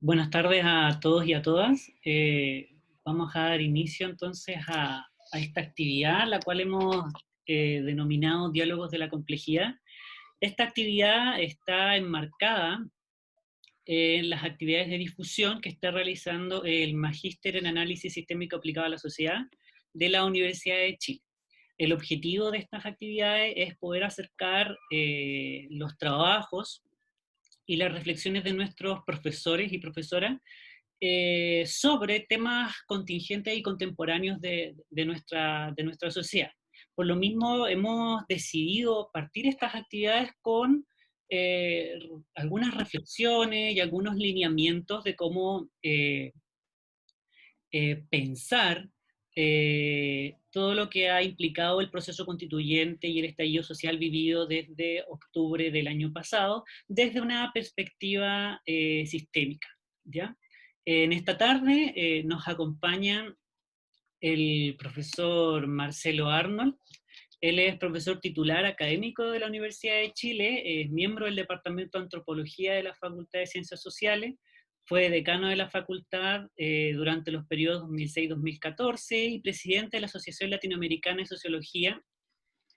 Buenas tardes a todos y a todas. Vamos a dar inicio entonces a esta actividad, la cual hemos denominado Diálogos de la Complejidad. Esta actividad está enmarcada en las actividades de difusión que está realizando el Magíster en Análisis Sistémico Aplicado a la Sociedad de la Universidad de Chile. El objetivo de estas actividades es poder acercar los trabajos y las reflexiones de nuestros profesores y profesoras sobre temas contingentes y contemporáneos de nuestra sociedad. Por lo mismo, hemos decidido partir estas actividades con eh, algunas reflexiones y algunos lineamientos de cómo pensar todo lo que ha implicado el proceso constituyente y el estallido social vivido desde octubre del año pasado, desde una perspectiva sistémica. ¿Ya? En esta tarde nos acompañan el profesor Marcelo Arnold. Él es profesor titular académico de la Universidad de Chile, es miembro del Departamento de Antropología de la Facultad de Ciencias Sociales, fue decano de la facultad durante los periodos 2006-2014 y presidente de la Asociación Latinoamericana de Sociología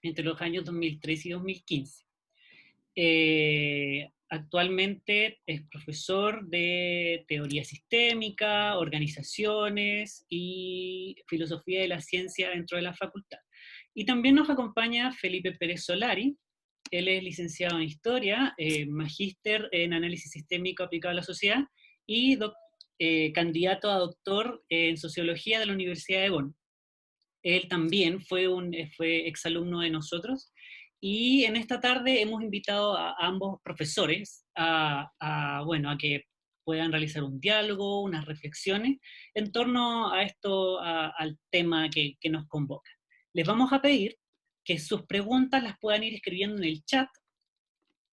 entre los años 2013 y 2015. Actualmente es profesor de teoría sistémica, organizaciones y filosofía de la ciencia dentro de la facultad. Y también nos acompaña Felipe Pérez Solari. Él es licenciado en Historia, magíster en Análisis Sistémico aplicado a la sociedad y candidato a doctor en Sociología de la Universidad de Bonn. Él también fue exalumno de nosotros y en esta tarde hemos invitado a ambos profesores bueno, a que puedan realizar un diálogo, unas reflexiones en torno a esto, al tema que nos convoca. Les vamos a pedir que sus preguntas las puedan ir escribiendo en el chat,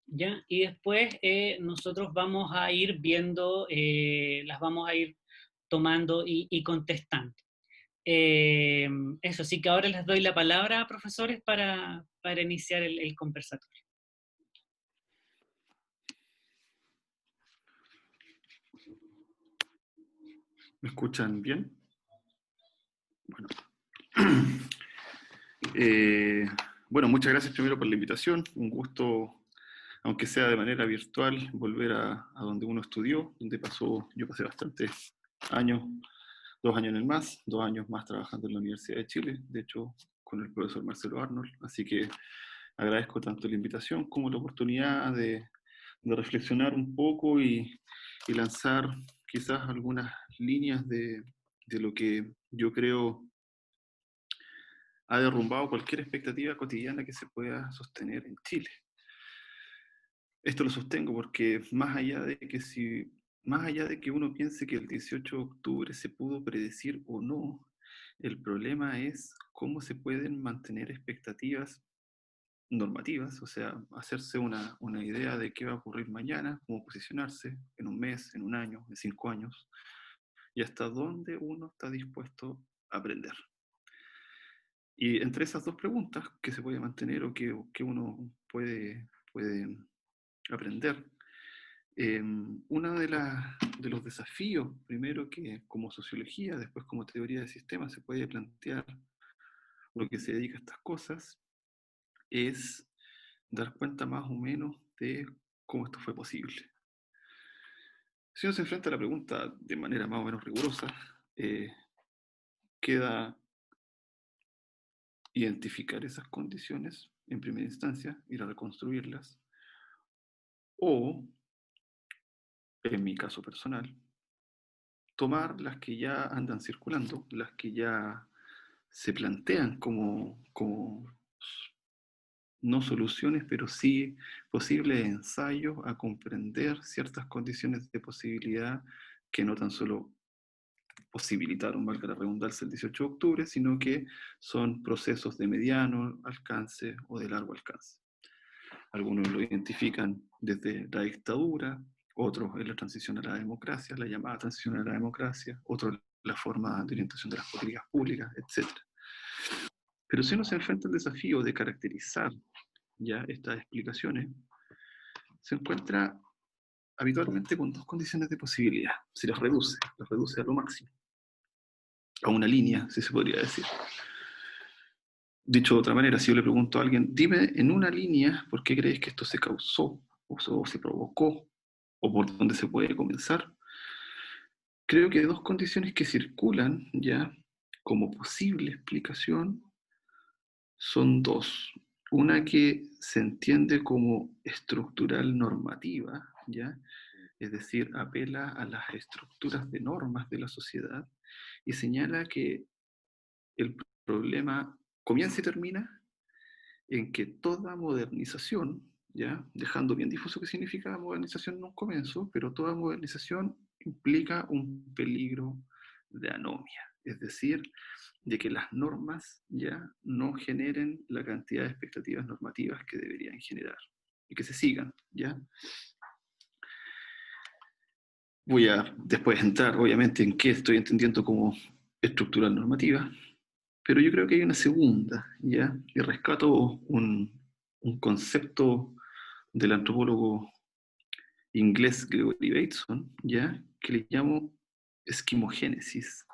¿ya? Y después nosotros vamos a ir viendo, las vamos a ir tomando y contestando. Eh, Eso, sí que ahora les doy la palabra, profesores, para iniciar el conversatorio. ¿Me escuchan bien? Bueno. Bueno, muchas gracias primero por la invitación. Un gusto, aunque sea de manera virtual, volver a donde uno estudió, donde yo pasé bastantes años, 2 años en el MAS, 2 años más trabajando en la Universidad de Chile, de hecho con el profesor Marcelo Arnold. Así que agradezco tanto la invitación como la oportunidad de reflexionar un poco y lanzar quizás algunas líneas de lo que yo creo ha derrumbado cualquier expectativa cotidiana que se pueda sostener en Chile. Esto lo sostengo porque más allá de que uno piense que el 18 de octubre se pudo predecir o no, el problema es cómo se pueden mantener expectativas normativas, o sea, hacerse una idea de qué va a ocurrir mañana, cómo posicionarse en un mes, en un año, en 5 años, y hasta dónde uno está dispuesto a aprender. Y entre esas dos preguntas, ¿qué se puede mantener o qué uno puede aprender? Uno de los desafíos, primero que como sociología, después como teoría de sistemas se puede plantear lo que se dedica a estas cosas, es dar cuenta más o menos de cómo esto fue posible. Si uno se enfrenta a la pregunta de manera más o menos rigurosa, queda identificar esas condiciones en primera instancia, ir a reconstruirlas, o, en mi caso personal, tomar las que ya andan circulando, las que ya se plantean como no soluciones, pero sí posibles ensayos a comprender ciertas condiciones de posibilidad que no tan solo posibilitaron, valga la redundancia, el 18 de octubre, sino que son procesos de mediano alcance o de largo alcance. Algunos lo identifican desde la dictadura, otros en la transición a la democracia, la llamada transición a la democracia, otros la forma de orientación de las políticas públicas, etc. Pero si uno se enfrenta al desafío de caracterizar ya estas explicaciones, se encuentra habitualmente con dos condiciones de posibilidad. Se las reduce a lo máximo, a una línea, si se podría decir. Dicho de otra manera, si yo le pregunto a alguien, dime en una línea por qué crees que esto se causó, o se provocó, o por dónde se puede comenzar, creo que dos condiciones que circulan ya como posible explicación son dos. Una que se entiende como estructural normativa, ¿ya? Es decir, apela a las estructuras de normas de la sociedad y señala que el problema comienza y termina en que toda modernización, ¿ya? Dejando bien difuso qué significa modernización en un comienzo, pero toda modernización implica un peligro de anomia, es decir, de que las normas ya no generen la cantidad de expectativas normativas que deberían generar y que se sigan, ¿ya? Voy a después entrar, obviamente, en qué estoy entendiendo como estructural normativa, pero yo creo que hay una segunda, ¿ya? Y rescato un concepto del antropólogo inglés Gregory Bateson, ¿ya? Que le llamo esquimogénesis.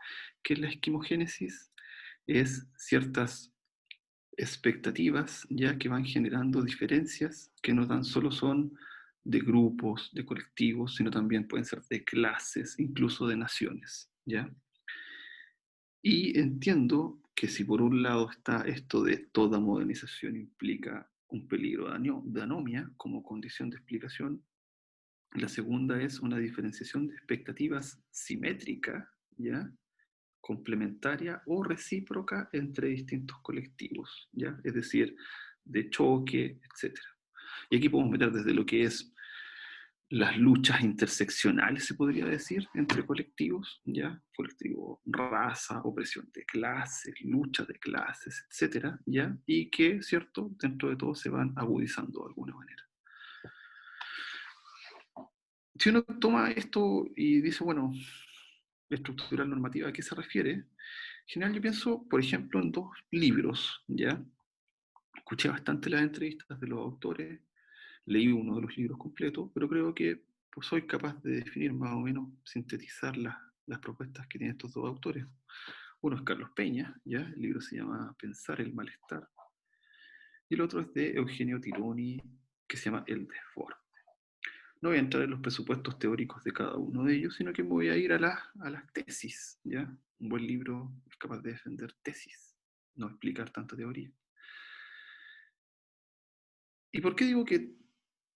¿Qué es la esquimogénesis? Es ciertas expectativas ya que van generando diferencias que no tan solo son de grupos, de colectivos, sino también pueden ser de clases, incluso de naciones, ¿ya? Y entiendo que si por un lado está esto de toda modernización implica un peligro de anomia como condición de explicación, la segunda es una diferenciación de expectativas simétrica, ¿ya? Complementaria o recíproca entre distintos colectivos, ¿ya? Es decir, de choque, etc. Y aquí podemos meter desde lo que es las luchas interseccionales, se podría decir, entre colectivos, ¿ya? Colectivo, raza, opresión de clases, lucha de clases, etc., ¿ya? Y que, ¿cierto?, dentro de todo se van agudizando de alguna manera. Si uno toma esto y dice, bueno, estructural normativa, ¿a qué se refiere? En general yo pienso, por ejemplo, en dos libros, ¿ya? Escuché bastante las entrevistas de los autores, leí uno de los libros completos, pero creo que pues, soy capaz de definir más o menos, sintetizar las propuestas que tienen estos dos autores. Uno es Carlos Peña, ¿ya? El libro se llama Pensar el malestar, y el otro es de Eugenio Tironi, que se llama El desborde. No voy a entrar en los presupuestos teóricos de cada uno de ellos, sino que me voy a ir a las tesis, ¿ya? Un buen libro es capaz de defender tesis, no explicar tanta teoría. ¿Y por qué digo que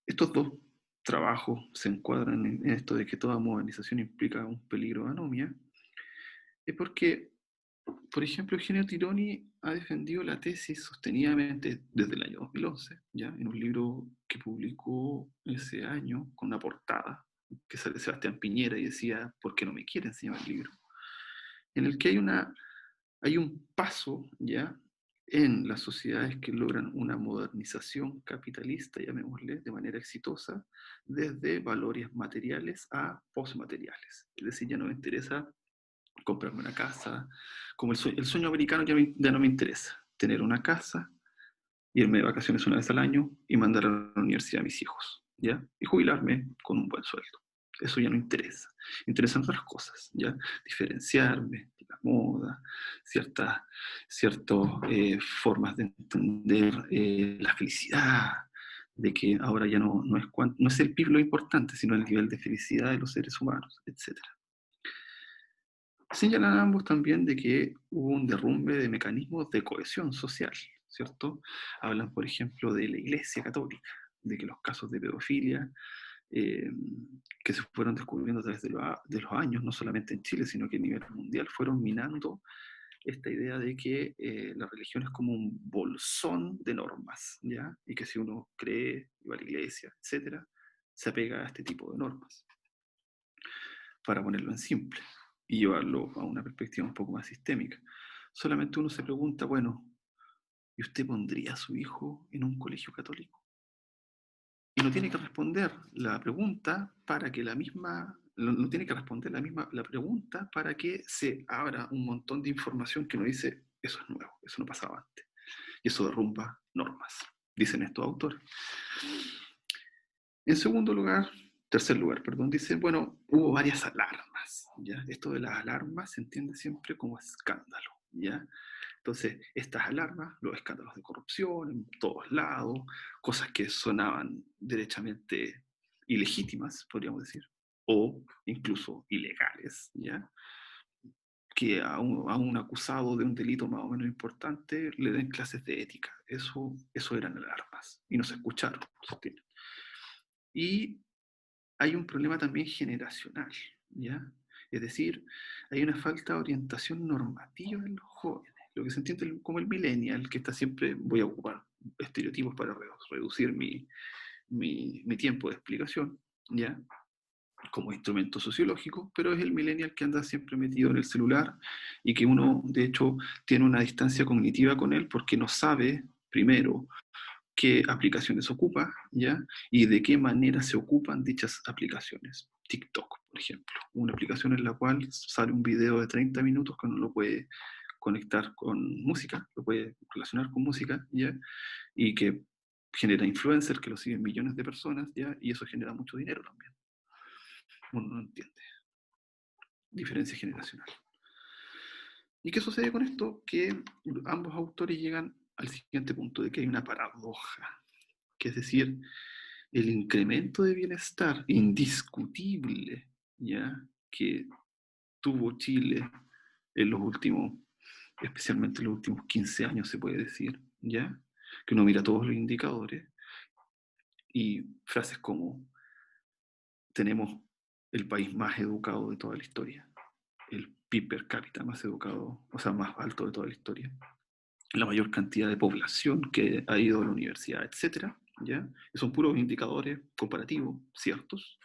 estos dos trabajos se encuadran en esto de que toda modernización implica un peligro de anomia? Es porque, por ejemplo, Eugenio Tironi ha defendido la tesis sostenidamente desde el año 2011, ¿ya? En un libro que publicó ese año con una portada que sale de Sebastián Piñera y decía ¿por qué no me quieren? Se llama el libro. En el que hay un paso, ¿ya? En las sociedades que logran una modernización capitalista, llamémosle, de manera exitosa, desde valores materiales a postmateriales. Es decir, ya no me interesa comprarme una casa, como el sueño americano ya no me interesa, tener una casa, irme de vacaciones una vez al año y mandar a la universidad a mis hijos, ¿ya? Y jubilarme con un buen sueldo. Eso ya no interesa. Interesan otras cosas, ¿ya? Diferenciarme de la moda, ciertas formas de entender la felicidad, de que ahora ya no es el PIB lo importante, sino el nivel de felicidad de los seres humanos, etc. Señalan ambos también de que hubo un derrumbe de mecanismos de cohesión social, ¿cierto? Hablan, por ejemplo, de la Iglesia Católica, de que los casos de pedofilia eh, que se fueron descubriendo a través de los años, no solamente en Chile, sino que a nivel mundial, fueron minando esta idea de que la religión es como un bolsón de normas, ¿ya? Y que si uno cree, va a la iglesia, etc., se apega a este tipo de normas, para ponerlo en simple y llevarlo a una perspectiva un poco más sistémica. Solamente uno se pregunta, bueno, ¿y usted pondría a su hijo en un colegio católico? Y no tiene que responder la pregunta para que no tiene que responder la pregunta para que se abra un montón de información que nos dice, eso es nuevo, eso no pasaba antes. Y eso derrumba normas, dicen estos autores. En segundo lugar, Tercer lugar, perdón, dice, bueno, hubo varias alarmas, ¿ya? Esto de las alarmas se entiende siempre como escándalo, ¿ya? Entonces, estas alarmas, los escándalos de corrupción en todos lados, cosas que sonaban derechamente ilegítimas, podríamos decir, o incluso ilegales, ¿ya? Que a un acusado de un delito más o menos importante le den clases de ética. Eso eran alarmas. Y no se escucharon, sostienen. Y hay un problema también generacional, ¿ya? Es decir, hay una falta de orientación normativa en los jóvenes, lo que se entiende como el millennial, que está siempre, voy a ocupar estereotipos para reducir mi tiempo de explicación, ¿ya? Como instrumento sociológico, pero es el millennial que anda siempre metido en el celular y que uno, de hecho, tiene una distancia cognitiva con él porque no sabe, primero, qué aplicaciones ocupa, ¿ya? Y de qué manera se ocupan dichas aplicaciones. TikTok, por ejemplo, una aplicación en la cual sale un video de 30 minutos que uno lo puede conectar con música, lo puede relacionar con música, ¿ya? Y que genera influencers que lo siguen millones de personas, ¿ya? Y eso genera mucho dinero también. Uno no entiende. Diferencia generacional. ¿Y qué sucede con esto? Que ambos autores llegan al siguiente punto, de que hay una paradoja, que es decir, el incremento de bienestar indiscutible, ¿ya? Que tuvo Chile en los últimos, especialmente en los últimos 15 años, se puede decir, ¿ya? Que uno mira todos los indicadores y frases como tenemos el país más educado de toda la historia, el PIB per cápita más educado, o sea, más alto de toda la historia, la mayor cantidad de población que ha ido a la universidad, etcétera, ¿ya? Y son puros indicadores comparativos, ciertos,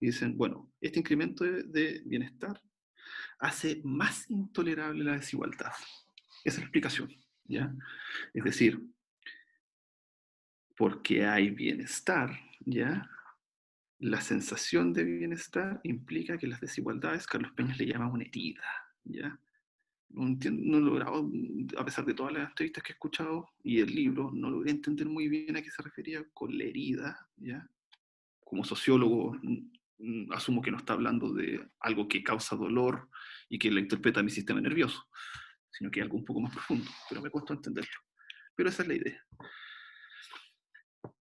y dicen, bueno, este incremento de bienestar hace más intolerable la desigualdad. Esa es la explicación, ¿ya? Es decir, porque hay bienestar, ¿ya? La sensación de bienestar implica que las desigualdades, Carlos Peñas le llama una herida, ¿ya? No, entiendo, no he logrado, a pesar de todas las entrevistas que he escuchado y el libro, no logré entender muy bien a qué se refería con la herida, ¿ya? Como sociólogo, asumo que no está hablando de algo que causa dolor y que la interpreta mi sistema nervioso, sino que algo un poco más profundo, pero me cuesta entenderlo. Pero esa es la idea.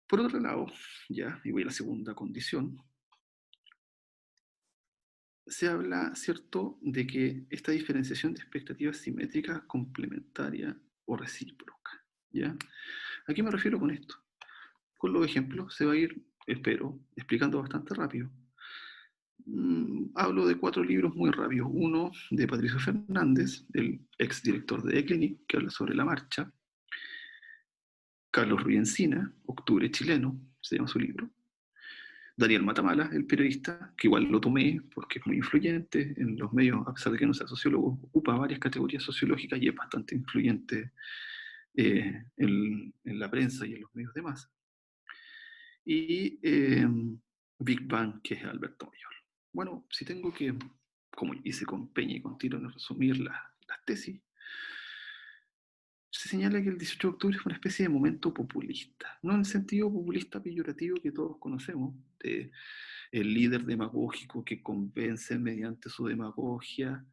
Por otro lado, ya, y voy a la segunda condición, se habla, ¿cierto?, de que esta diferenciación de expectativas simétricas, complementaria o recíproca, ¿ya? ¿A qué me refiero con esto? Con los ejemplos se va a ir, espero, explicando bastante rápido. Hablo de 4 libros muy rápidos. Uno de Patricio Fernández, el ex director de Eclinic, que habla sobre la marcha. Carlos Ruiz Encina, Octubre Chileno, se llama su libro. Daniel Matamala, el periodista, que igual lo tomé porque es muy influyente en los medios, a pesar de que no sea sociólogo, ocupa varias categorías sociológicas y es bastante influyente en la prensa y en los medios de masa. Y Big Bang, que es Alberto Mayor. Bueno, si tengo que, como hice con Peña y con Tiro, en resumir las tesis, se señala que el 18 de octubre fue una especie de momento populista, no en el sentido populista peyorativo que todos conocemos, de el líder demagógico que convence mediante su demagogia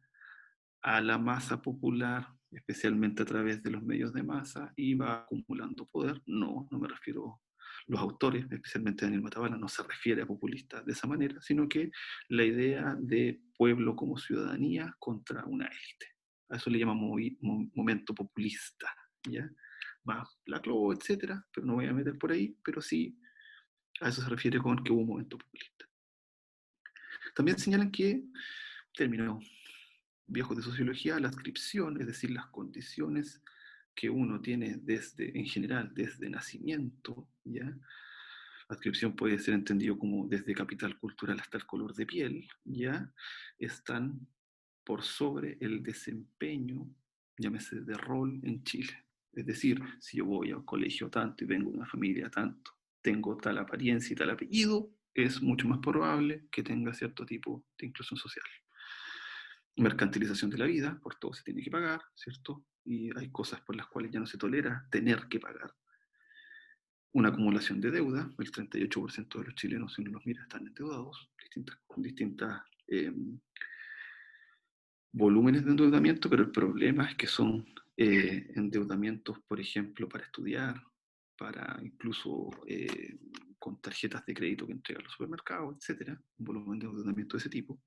a la masa popular, especialmente a través de los medios de masa, y va acumulando poder. No, no me refiero, los autores, especialmente Daniel Matabala, no se refiere a populistas de esa manera, sino que la idea de pueblo como ciudadanía contra una élite. A eso le llamamos momento populista, ¿ya? Más Laclau, etcétera, pero no voy a meter por ahí, pero sí a eso se refiere con que hubo un momento populista. También señalan que, términos viejos de sociología, la adscripción, es decir, las condiciones que uno tiene desde, en general, desde nacimiento, ¿ya? Adscripción puede ser entendido como desde capital cultural hasta el color de piel, ¿ya? Están por sobre el desempeño, llámese de rol en Chile. Es decir, si yo voy al colegio tanto y vengo de una familia tanto, tengo tal apariencia y tal apellido, es mucho más probable que tenga cierto tipo de inclusión social. Mercantilización de la vida, por todo se tiene que pagar, ¿cierto? Y hay cosas por las cuales ya no se tolera tener que pagar. una acumulación de deuda, el 38% de los chilenos, si uno los mira, están endeudados, distintas volúmenes de endeudamiento, pero el problema es que son endeudamientos, por ejemplo, para estudiar, para incluso con tarjetas de crédito que entregan los supermercados, etcétera, un volumen de endeudamiento de ese tipo.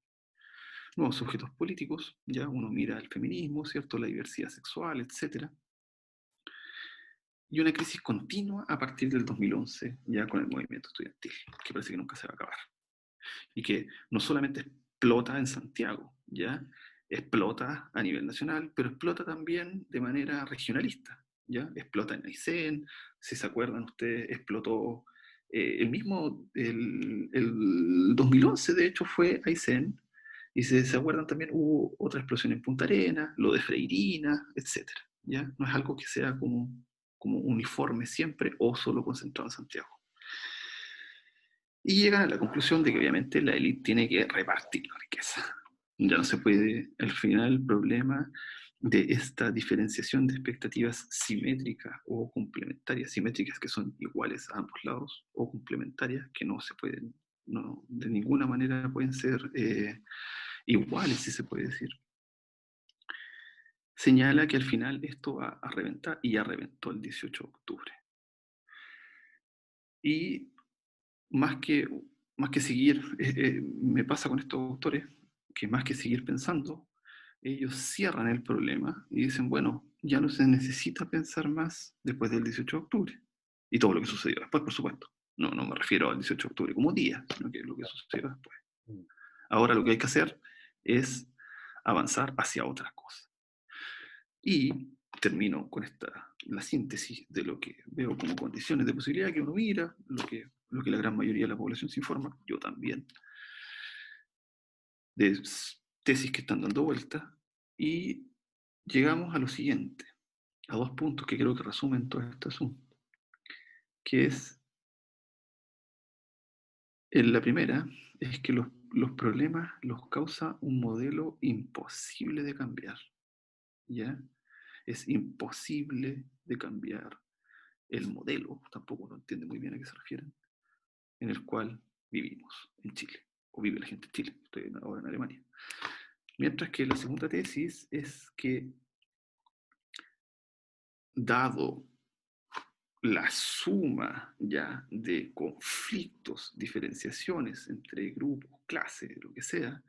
Nuevos sujetos políticos, ya uno mira el feminismo, ¿cierto? La diversidad sexual, etcétera. Y una crisis continua a partir del 2011, ya con el movimiento estudiantil, que parece que nunca se va a acabar. Y que no solamente explota en Santiago, ya explota a nivel nacional, pero explota también de manera regionalista, ya explota en Aysén, si se acuerdan ustedes, explotó el 2011 de hecho fue Aysén, y si se acuerdan también hubo otra explosión en Punta Arenas, lo de Freirina, etc. ¿Ya? No es algo que sea como uniforme siempre o solo concentrado en Santiago. Y llegan a la conclusión de que obviamente la élite tiene que repartir la riqueza. Ya no se puede, al final, el problema de esta diferenciación de expectativas simétricas o complementarias, simétricas que son iguales a ambos lados, o complementarias que no se pueden, no, de ninguna manera pueden ser iguales, si se puede decir. Señala que al final esto va a reventar, y ya reventó el 18 de octubre. Y más que seguir, me pasa con estos autores, que más que seguir pensando, ellos cierran el problema y dicen, bueno, ya no se necesita pensar más después del 18 de octubre. Y todo lo que sucedió después, por supuesto. No me refiero al 18 de octubre como día, sino que lo que sucedió después. Ahora lo que hay que hacer es avanzar hacia otras cosas. Y termino con la síntesis de lo que veo como condiciones de posibilidad que uno mira, lo que la gran mayoría de la población se informa, yo también, de tesis que están dando vuelta, y llegamos a lo siguiente, a dos puntos que creo que resumen todo este asunto, que es, en la primera, es que los problemas los causa un modelo imposible de cambiar, ¿ya? Es imposible de cambiar el modelo, tampoco uno entiende muy bien a qué se refieren, en el cual vivimos en Chile, o vive la gente en Chile, estoy ahora en Alemania. Mientras que la segunda tesis es que, dado la suma ya de conflictos, diferenciaciones entre grupos, clases, lo que sea,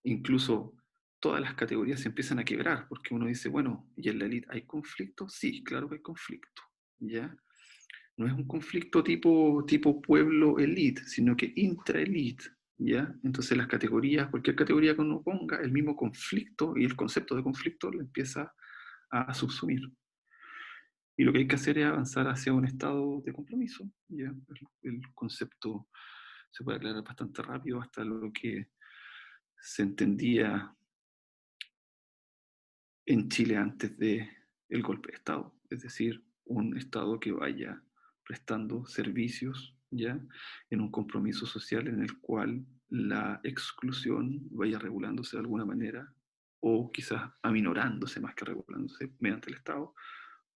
incluso todas las categorías se empiezan a quebrar, porque uno dice, bueno, ¿y en la élite hay conflicto? Sí, claro que hay conflicto, ¿ya? No es un conflicto tipo pueblo elite, sino que intra-elite, ¿ya? Entonces las categorías, cualquier categoría que uno ponga, el mismo conflicto y el concepto de conflicto lo empieza a subsumir. Y lo que hay que hacer es avanzar hacia un estado de compromiso, ¿ya? El concepto se puede aclarar bastante rápido hasta lo que se entendía en Chile antes del golpe de Estado, es decir, un Estado que vaya prestando servicios, ¿ya? En un compromiso social en el cual la exclusión vaya regulándose de alguna manera, o quizás aminorándose más que regulándose mediante el Estado,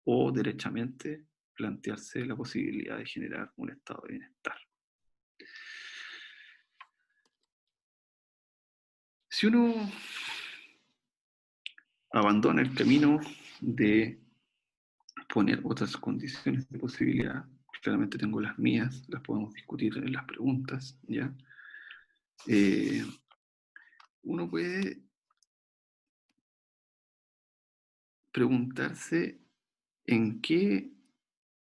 o derechamente plantearse la posibilidad de generar un estado de bienestar. Si uno abandona el camino de poner otras condiciones de posibilidad, claramente tengo las mías, las podemos discutir en las preguntas, ¿ya? Uno puede preguntarse en qué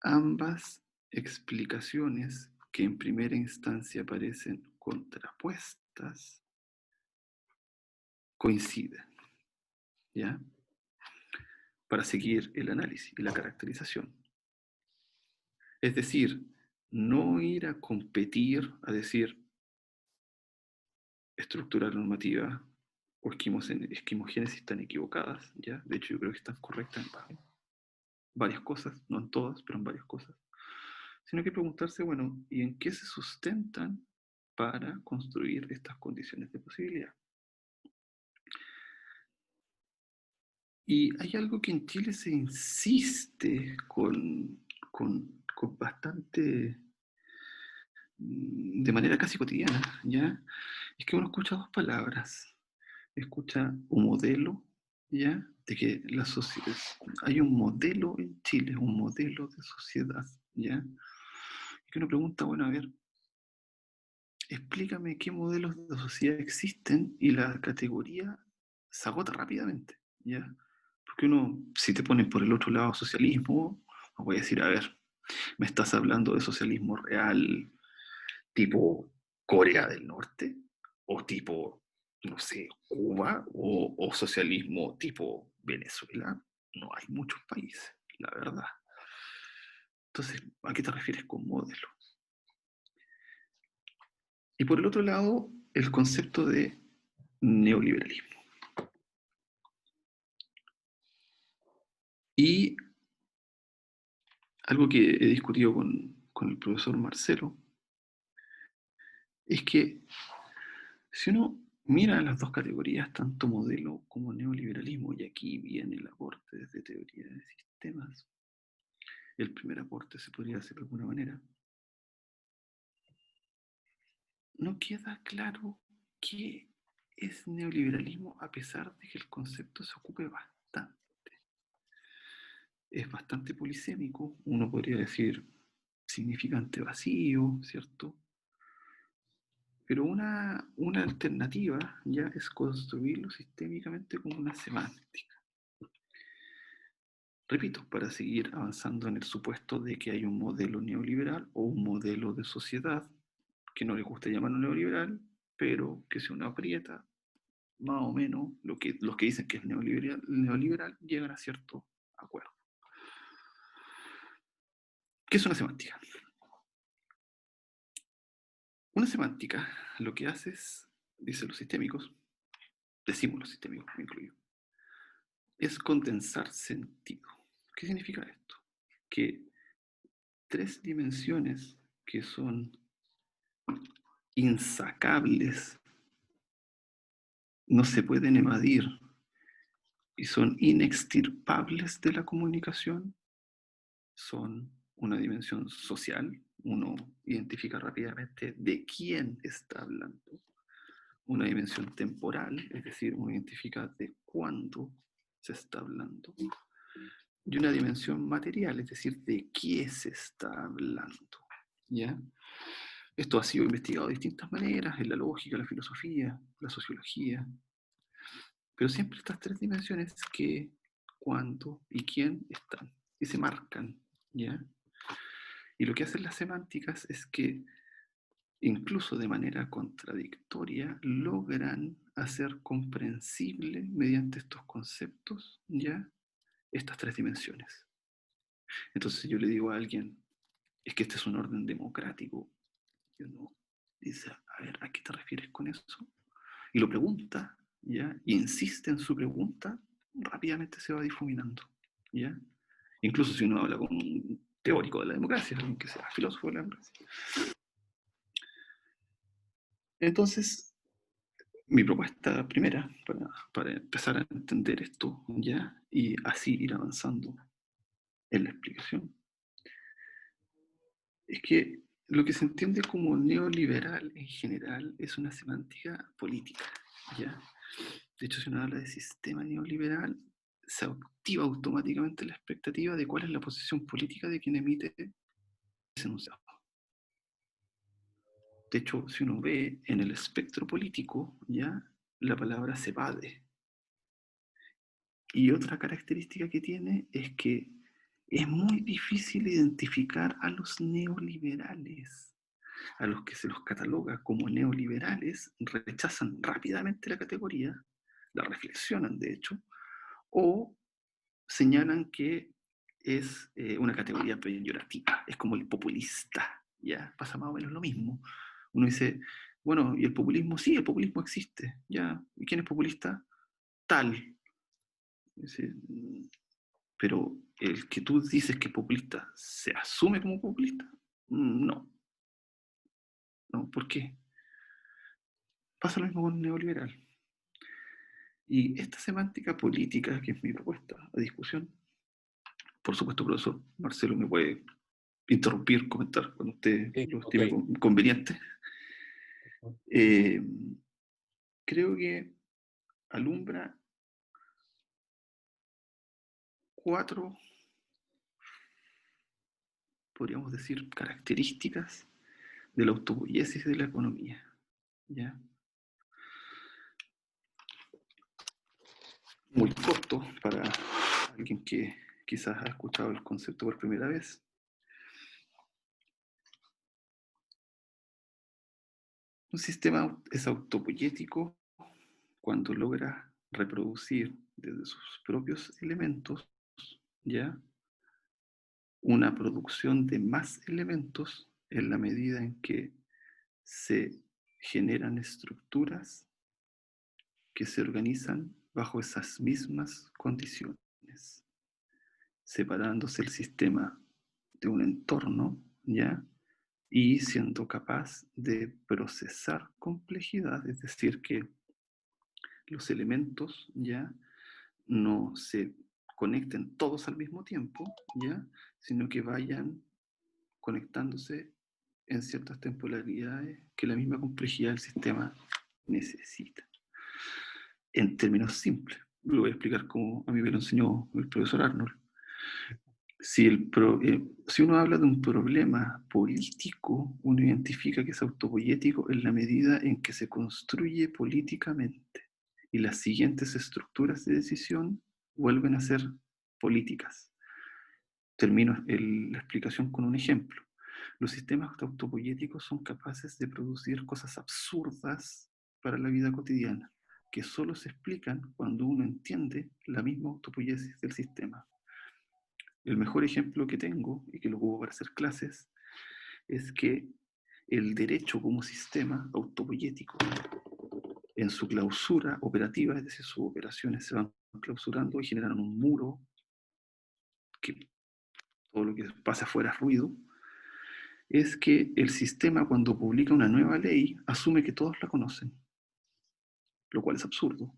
ambas explicaciones que en primera instancia parecen contrapuestas coinciden, ¿ya? Para seguir el análisis y la caracterización. Es decir, no ir a competir, a decir estructura normativa o esquimogénesis están equivocadas, ¿ya? De hecho, yo creo que están correctas en varias cosas, no en todas, pero en varias cosas. Sino que preguntarse, bueno, ¿y en qué se sustentan para construir estas condiciones de posibilidad? Y hay algo que en Chile se insiste con con bastante, de manera casi cotidiana, ¿ya? Es que uno escucha dos palabras. Escucha un modelo, ¿ya? De que la sociedad, hay un modelo en Chile, un modelo de sociedad, ¿ya? Y que uno pregunta, bueno, a ver, explícame qué modelos de sociedad existen y la categoría se agota rápidamente, ¿ya? Porque uno, si te ponen por el otro lado socialismo, no voy a decir, a ver, me estás hablando de socialismo real tipo Corea del Norte o tipo, no sé, Cuba o socialismo tipo Venezuela. No hay muchos países, la verdad. Entonces, ¿a qué te refieres con modelo? Y por el otro lado, el concepto de neoliberalismo. Y algo que he discutido con el profesor Marcelo es que si uno mira las dos categorías, tanto modelo como neoliberalismo, y aquí viene el aporte desde teoría de sistemas, el primer aporte se podría hacer de alguna manera, no queda claro qué es neoliberalismo a pesar de que el concepto se ocupe bastante. Es bastante polisémico, uno podría decir significante vacío, ¿cierto? Pero una alternativa ya es construirlo sistémicamente como una semántica. Repito, para seguir avanzando en el supuesto de que hay un modelo neoliberal o un modelo de sociedad que no le gusta llamarlo neoliberal, pero que si uno aprieta, más o menos, los que dicen que es neoliberal llegan a cierto acuerdo. ¿Qué es una semántica? Una semántica lo que hace es, dicen los sistémicos, decimos los sistémicos, me incluyo, es condensar sentido. ¿Qué significa esto? Que tres dimensiones que son insacables, no se pueden evadir y son inextirpables de la comunicación, son una dimensión social, uno identifica rápidamente de quién está hablando, una dimensión temporal, es decir, uno identifica de cuándo se está hablando, y una dimensión material, es decir, de qué se está hablando. ¿Ya? Esto ha sido investigado de distintas maneras, en la lógica, la filosofía, la sociología, pero siempre estas tres dimensiones, qué, cuándo y quién, están y se marcan. ¿Ya? Y lo que hacen las semánticas es que, incluso de manera contradictoria, logran hacer comprensible mediante estos conceptos, ¿ya? Estas tres dimensiones. Entonces yo le digo a alguien, es que este es un orden democrático. Y uno dice, a ver, ¿a qué te refieres con eso? Y lo pregunta, ¿ya? Y insiste en su pregunta, rápidamente se va difuminando, ¿ya? Incluso si uno habla con un teórico de la democracia, alguien que sea filósofo de la democracia. Entonces, mi propuesta primera, para empezar a entender esto, ¿ya? Y así ir avanzando en la explicación, es que lo que se entiende como neoliberal en general es una semántica política, ¿ya? De hecho, si uno habla de sistema neoliberal, se activa automáticamente la expectativa de cuál es la posición política de quien emite ese enunciado. De hecho, si uno ve en el espectro político, ya la palabra se evade. Y otra característica que tiene es que es muy difícil identificar a los neoliberales. A los que se los cataloga como neoliberales, rechazan rápidamente la categoría, la reflexionan de hecho, o señalan que es una categoría peyorativa, es como el populista, ¿ya? Pasa más o menos lo mismo. Uno dice, bueno, ¿y el populismo? Sí, el populismo existe, ¿ya? ¿Y quién es populista? Tal. Dice, pero el que tú dices que es populista, ¿se asume como populista? No, no, ¿por qué? Pasa lo mismo con el neoliberal. Y esta semántica política, que es mi propuesta a discusión, por supuesto, profesor Marcelo me puede interrumpir, comentar cuando usted Sí, lo ok. estime conveniente. Creo que alumbra 4, podríamos decir, características de la autopoiesis de la economía, ¿ya? Muy corto para alguien que quizás ha escuchado el concepto por primera vez. Un sistema es autopoiético cuando logra reproducir desde sus propios elementos, ¿ya?, una producción de más elementos en la medida en que se generan estructuras que se organizan bajo esas mismas condiciones, separándose el sistema de un entorno, ¿ya?, y siendo capaz de procesar complejidad, es decir, que los elementos ya no se conecten todos al mismo tiempo, ¿ya?, sino que vayan conectándose en ciertas temporalidades que la misma complejidad del sistema necesita. En términos simples, lo voy a explicar como a mí me lo enseñó el profesor Arnold. Si uno habla de un problema político, uno identifica que es autopoiético en la medida en que se construye políticamente y las siguientes estructuras de decisión vuelven a ser políticas. Termino la explicación con un ejemplo. Los sistemas autopoiéticos son capaces de producir cosas absurdas para la vida cotidiana, que solo se explican cuando uno entiende la misma autopoiesis del sistema. El mejor ejemplo que tengo, y que lo puedo para hacer clases, es que el derecho como sistema autopoiético, en su clausura operativa, es decir, sus operaciones se van clausurando y generan un muro que todo lo que pasa afuera es ruido, es que el sistema, cuando publica una nueva ley, asume que todos la conocen, lo cual es absurdo.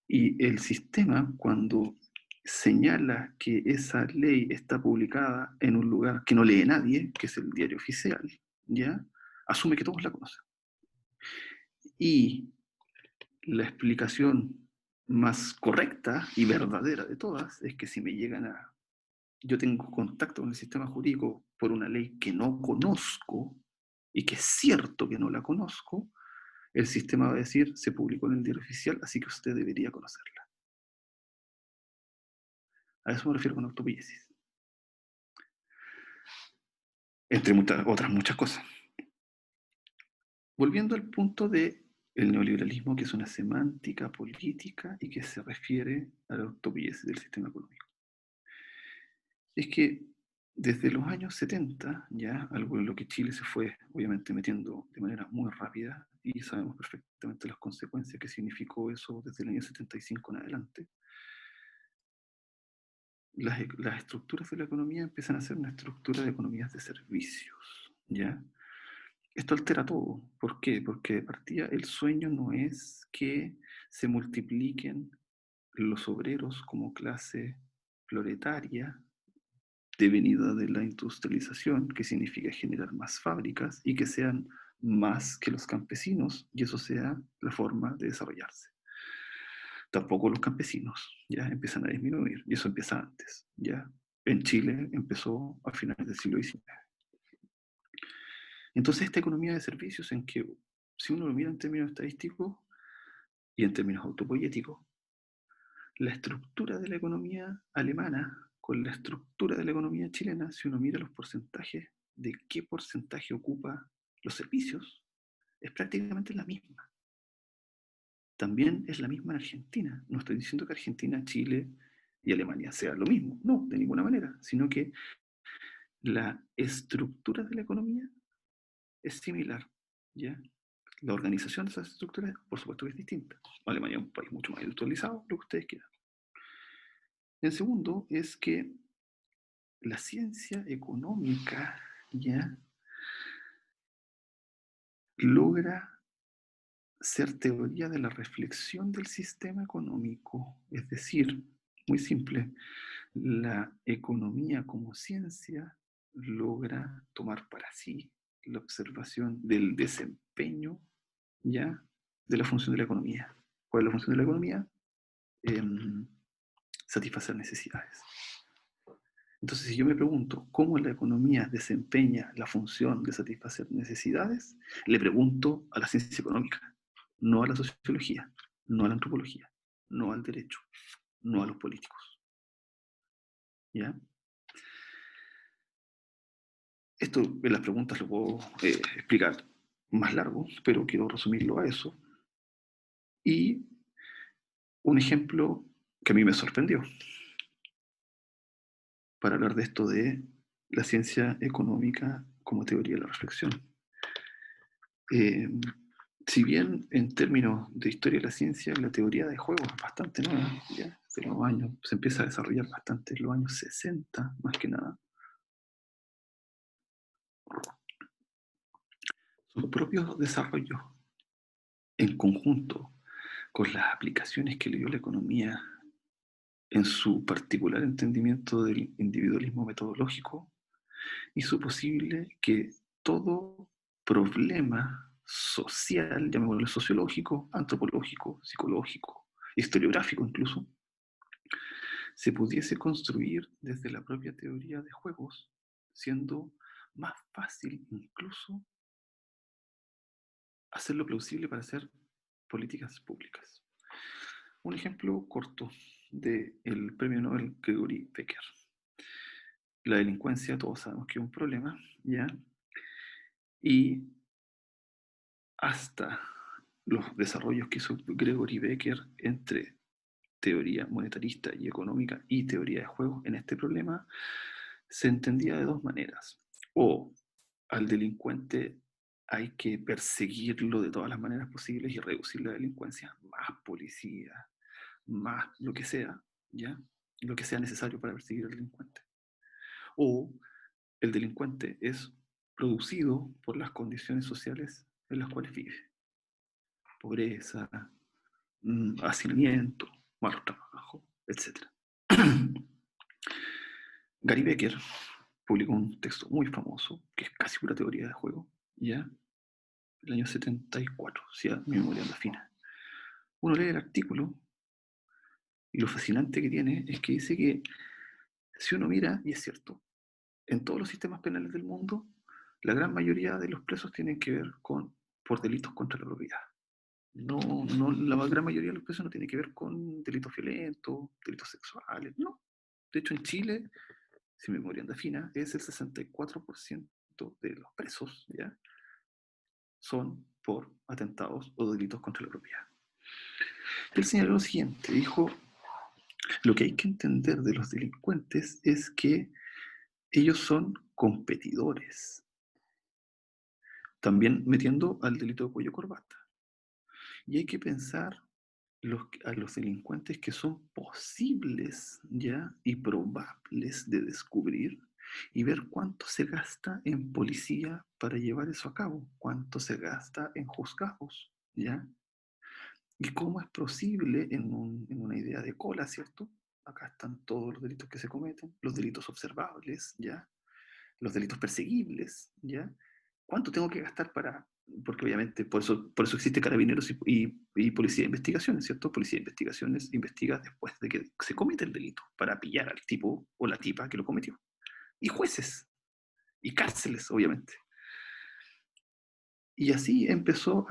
Y el sistema, cuando señala que esa ley está publicada en un lugar que no lee nadie, que es el diario oficial, ¿ya?, asume que todos la conocen. Y la explicación más correcta y verdadera de todas es que si me llegan a... Yo tengo contacto con el sistema jurídico por una ley que no conozco y que es cierto que no la conozco, el sistema va a decir, se publicó en el diario oficial, así que usted debería conocerla. A eso me refiero con autopoiesis. Entre muchas cosas. Volviendo al punto del neoliberalismo, que es una semántica política y que se refiere a la autopoiesis del sistema económico. Es que desde los años 70, ya, algo en lo que Chile se fue obviamente metiendo de manera muy rápida, y sabemos perfectamente las consecuencias que significó eso desde el año 75 en adelante, las estructuras de la economía empiezan a ser una estructura de economías de servicios, ¿ya? Esto altera todo. ¿Por qué? Porque de partida el sueño no es que se multipliquen los obreros como clase proletaria devenida de la industrialización, que significa generar más fábricas y que sean más que los campesinos, y eso sea la forma de desarrollarse. Tampoco los campesinos ya empiezan a disminuir, y eso empieza antes. Ya en Chile empezó a finales del siglo XIX. Entonces esta economía de servicios, en que si uno lo mira en términos estadísticos y en términos autopoiéticos, la estructura de la economía alemana con la estructura de la economía chilena, si uno mira los porcentajes de qué porcentaje ocupa los servicios, es prácticamente la misma. También es la misma en Argentina. No estoy diciendo que Argentina, Chile y Alemania sean lo mismo, no, de ninguna manera, sino que la estructura de la economía es similar, ¿ya? La organización de esas estructuras, por supuesto, que es distinta. Alemania es un país mucho más industrializado, lo que ustedes quieran. En segundo, es que la ciencia económica ya logra ser teoría de la reflexión del sistema económico. Es decir, muy simple, la economía como ciencia logra tomar para sí la observación del desempeño ya de la función de la economía. ¿Cuál es la función de la economía? Em, Satisfacer necesidades. Entonces, si yo me pregunto cómo la economía desempeña la función de satisfacer necesidades, le pregunto a la ciencia económica, no a la sociología, no a la antropología, no al derecho, no a los políticos. ¿Ya? Esto en las preguntas lo puedo explicar más largo, pero quiero resumirlo a eso. Y un ejemplo que a mí me sorprendió para hablar de esto de la ciencia económica como teoría de la reflexión. Eh, si bien en términos de historia de la ciencia, la teoría de juegos es bastante nueva, ¿ya? De los años, se empieza a desarrollar bastante en los años 60, más que nada. Sus propios desarrollos en conjunto con las aplicaciones que le dio la economía en su particular entendimiento del individualismo metodológico, hizo posible que todo problema social, llamémoslo sociológico, antropológico, psicológico, historiográfico incluso, se pudiese construir desde la propia teoría de juegos, siendo más fácil incluso hacerlo plausible para hacer políticas públicas. Un ejemplo corto del premio Nobel Gregory Becker. La delincuencia, todos sabemos que es un problema, ¿ya? Y hasta los desarrollos que hizo Gregory Becker entre teoría monetarista y económica y teoría de juegos en este problema, se entendía de dos maneras. O al delincuente hay que perseguirlo de todas las maneras posibles y reducir la delincuencia, más policía, más lo que sea, ¿ya? Lo que sea necesario para perseguir al delincuente. O el delincuente es producido por las condiciones sociales en las cuales vive. Pobreza, hacinamiento, mal trabajo, etc. Gary Becker publicó un texto muy famoso, que es casi una teoría de juego, ya, el año 74, si a mi memoria anda fina. Uno lee el artículo y lo fascinante que tiene es que dice que si uno mira, y es cierto, en todos los sistemas penales del mundo, la gran mayoría de los presos tienen que ver por delitos contra la propiedad. No, no, la gran mayoría de los presos no tiene que ver con delitos violentos, delitos sexuales, no. De hecho, en Chile, si mi memoria anda fina, es el 64% de los presos, ¿ya? Son por atentados o delitos contra la propiedad. Él señaló lo siguiente, dijo, lo que hay que entender de los delincuentes es que ellos son competidores, también metiendo al delito de cuello corbata. Y hay que pensar a los delincuentes que son posibles ya y probables de descubrir y ver cuánto se gasta en policía para llevar eso a cabo, cuánto se gasta en juzgados, ¿ya? Y cómo es posible en una idea de cola, ¿cierto? Acá están todos los delitos que se cometen, los delitos observables, ¿ya? Los delitos perseguibles, ¿ya? ¿Cuánto tengo que gastar para...? Porque obviamente por eso existe Carabineros y Policía de Investigaciones, ¿cierto? Policía de Investigaciones investiga después de que se comete el delito para pillar al tipo o la tipa que lo cometió. Y jueces, y cárceles, obviamente. Y así empezó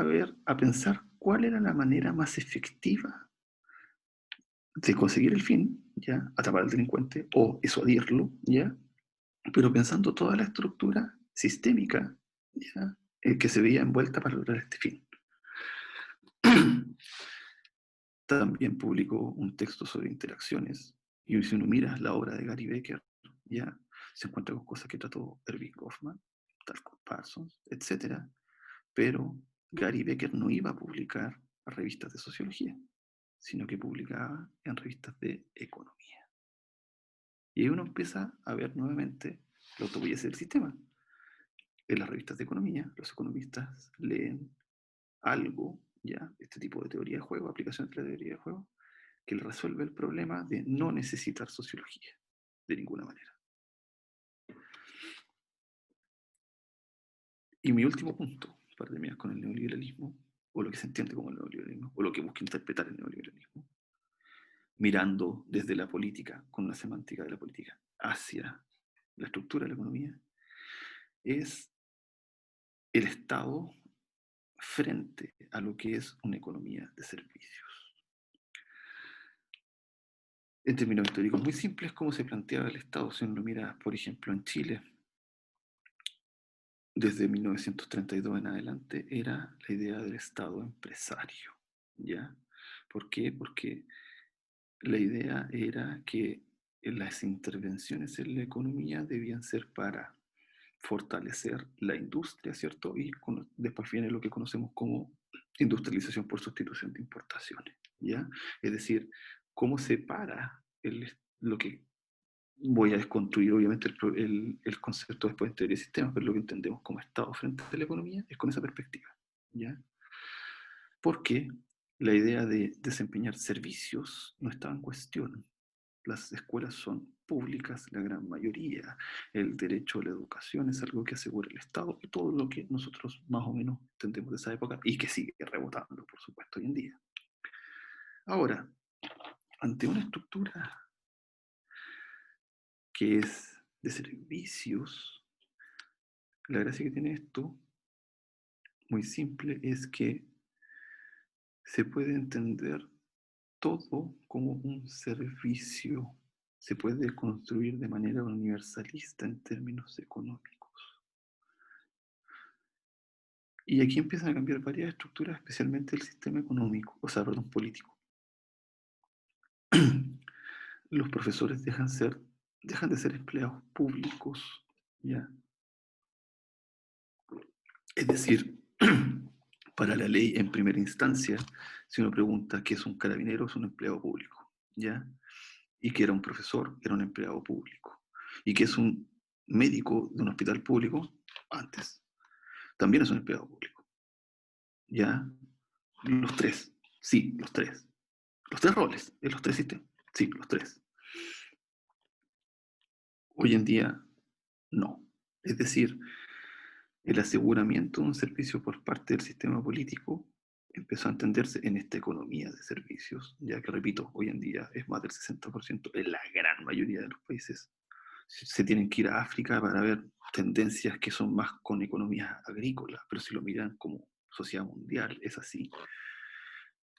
a pensar cuál era la manera más efectiva de conseguir el fin, ¿ya? Atrapar al delincuente o disuadirlo, ¿ya? Pero pensando toda la estructura sistémica, ¿ya? Que se veía envuelta para lograr este fin. También publicó un texto sobre interacciones, y si uno mira la obra de Gary Becker, ¿ya? Se encuentra con cosas que trató Erving Goffman, Talcott Parsons, etc. Pero Gary Becker no iba a publicar a revistas de sociología, sino que publicaba en revistas de economía. Y ahí uno empieza a ver nuevamente la autopsia del sistema. En las revistas de economía, los economistas leen algo, ya, este tipo de teoría de juego, aplicación de la teoría de juego, que le resuelve el problema de no necesitar sociología. de ninguna manera. Y mi último punto, para terminar con el neoliberalismo, o lo que se entiende como el neoliberalismo, o lo que busca interpretar el neoliberalismo, mirando desde la política, con una semántica de la política, hacia la estructura de la economía, es el Estado frente a lo que es una economía de servicios. En términos históricos muy simples, cómo se planteaba el Estado, si uno lo mira, por ejemplo, en Chile, desde 1932 en adelante, era la idea del Estado empresario, ¿ya? ¿Por qué? Porque la idea era que las intervenciones en la economía debían ser para fortalecer la industria, ¿cierto? Y después viene lo que conocemos como industrialización por sustitución de importaciones, ¿ya? Es decir, cómo separa lo que voy a desconstruir, obviamente, el concepto después de teoría de sistemas, pero lo que entendemos como Estado frente a la economía es con esa perspectiva, ¿ya? Porque la idea de desempeñar servicios no estaba en cuestión. Las escuelas son públicas, la gran mayoría. El derecho a la educación es algo que asegura el Estado y todo lo que nosotros más o menos entendemos de esa época y que sigue rebotando, por supuesto, hoy en día. Ahora, ante una estructura que es de servicios, la gracia que tiene esto, muy simple, es que se puede entender todo como un servicio. Se puede construir de manera universalista en términos económicos. Y aquí empiezan a cambiar varias estructuras, especialmente el sistema económico, o sea, perdón, político. Los profesores dejan de ser empleados públicos, ¿ya? Es decir, para la ley en primera instancia, si uno pregunta qué es un carabinero, es un empleado público, ¿ya? Y que era un profesor, era un empleado público. Y que es un médico de un hospital público, antes, también es un empleado público, ¿ya? Los tres, sí, los tres. Los tres roles, en los tres sistemas, sí, los tres. Hoy en día, no. Es decir, el aseguramiento de un servicio por parte del sistema político empezó a entenderse en esta economía de servicios, ya que, repito, hoy en día es más del 60% en la gran mayoría de los países. Se tienen que ir a África para ver tendencias que son más con economías agrícolas, pero si lo miran como sociedad mundial, es así.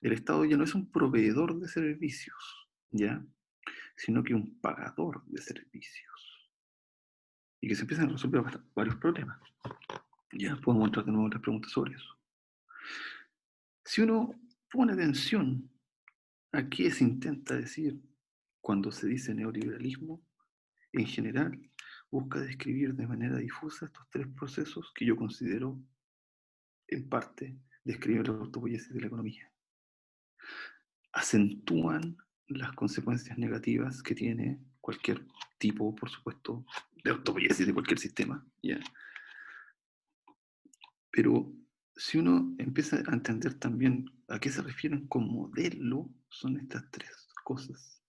El Estado ya no es un proveedor de servicios, ¿ya? Sino que un pagador de servicios. Y que se empiezan a resolver varios problemas. Ya podemos entrar de nuevo en las preguntas sobre eso. Si uno pone atención a qué se intenta decir cuando se dice neoliberalismo, en general busca describir de manera difusa estos tres procesos que yo considero, en parte, describen la autopoiesis de la economía. Acentúan las consecuencias negativas que tiene cualquier tipo, por supuesto, de autopoiesis de cualquier sistema, ¿ya? Pero si uno empieza a entender también a qué se refieren con modelo, son estas tres cosas.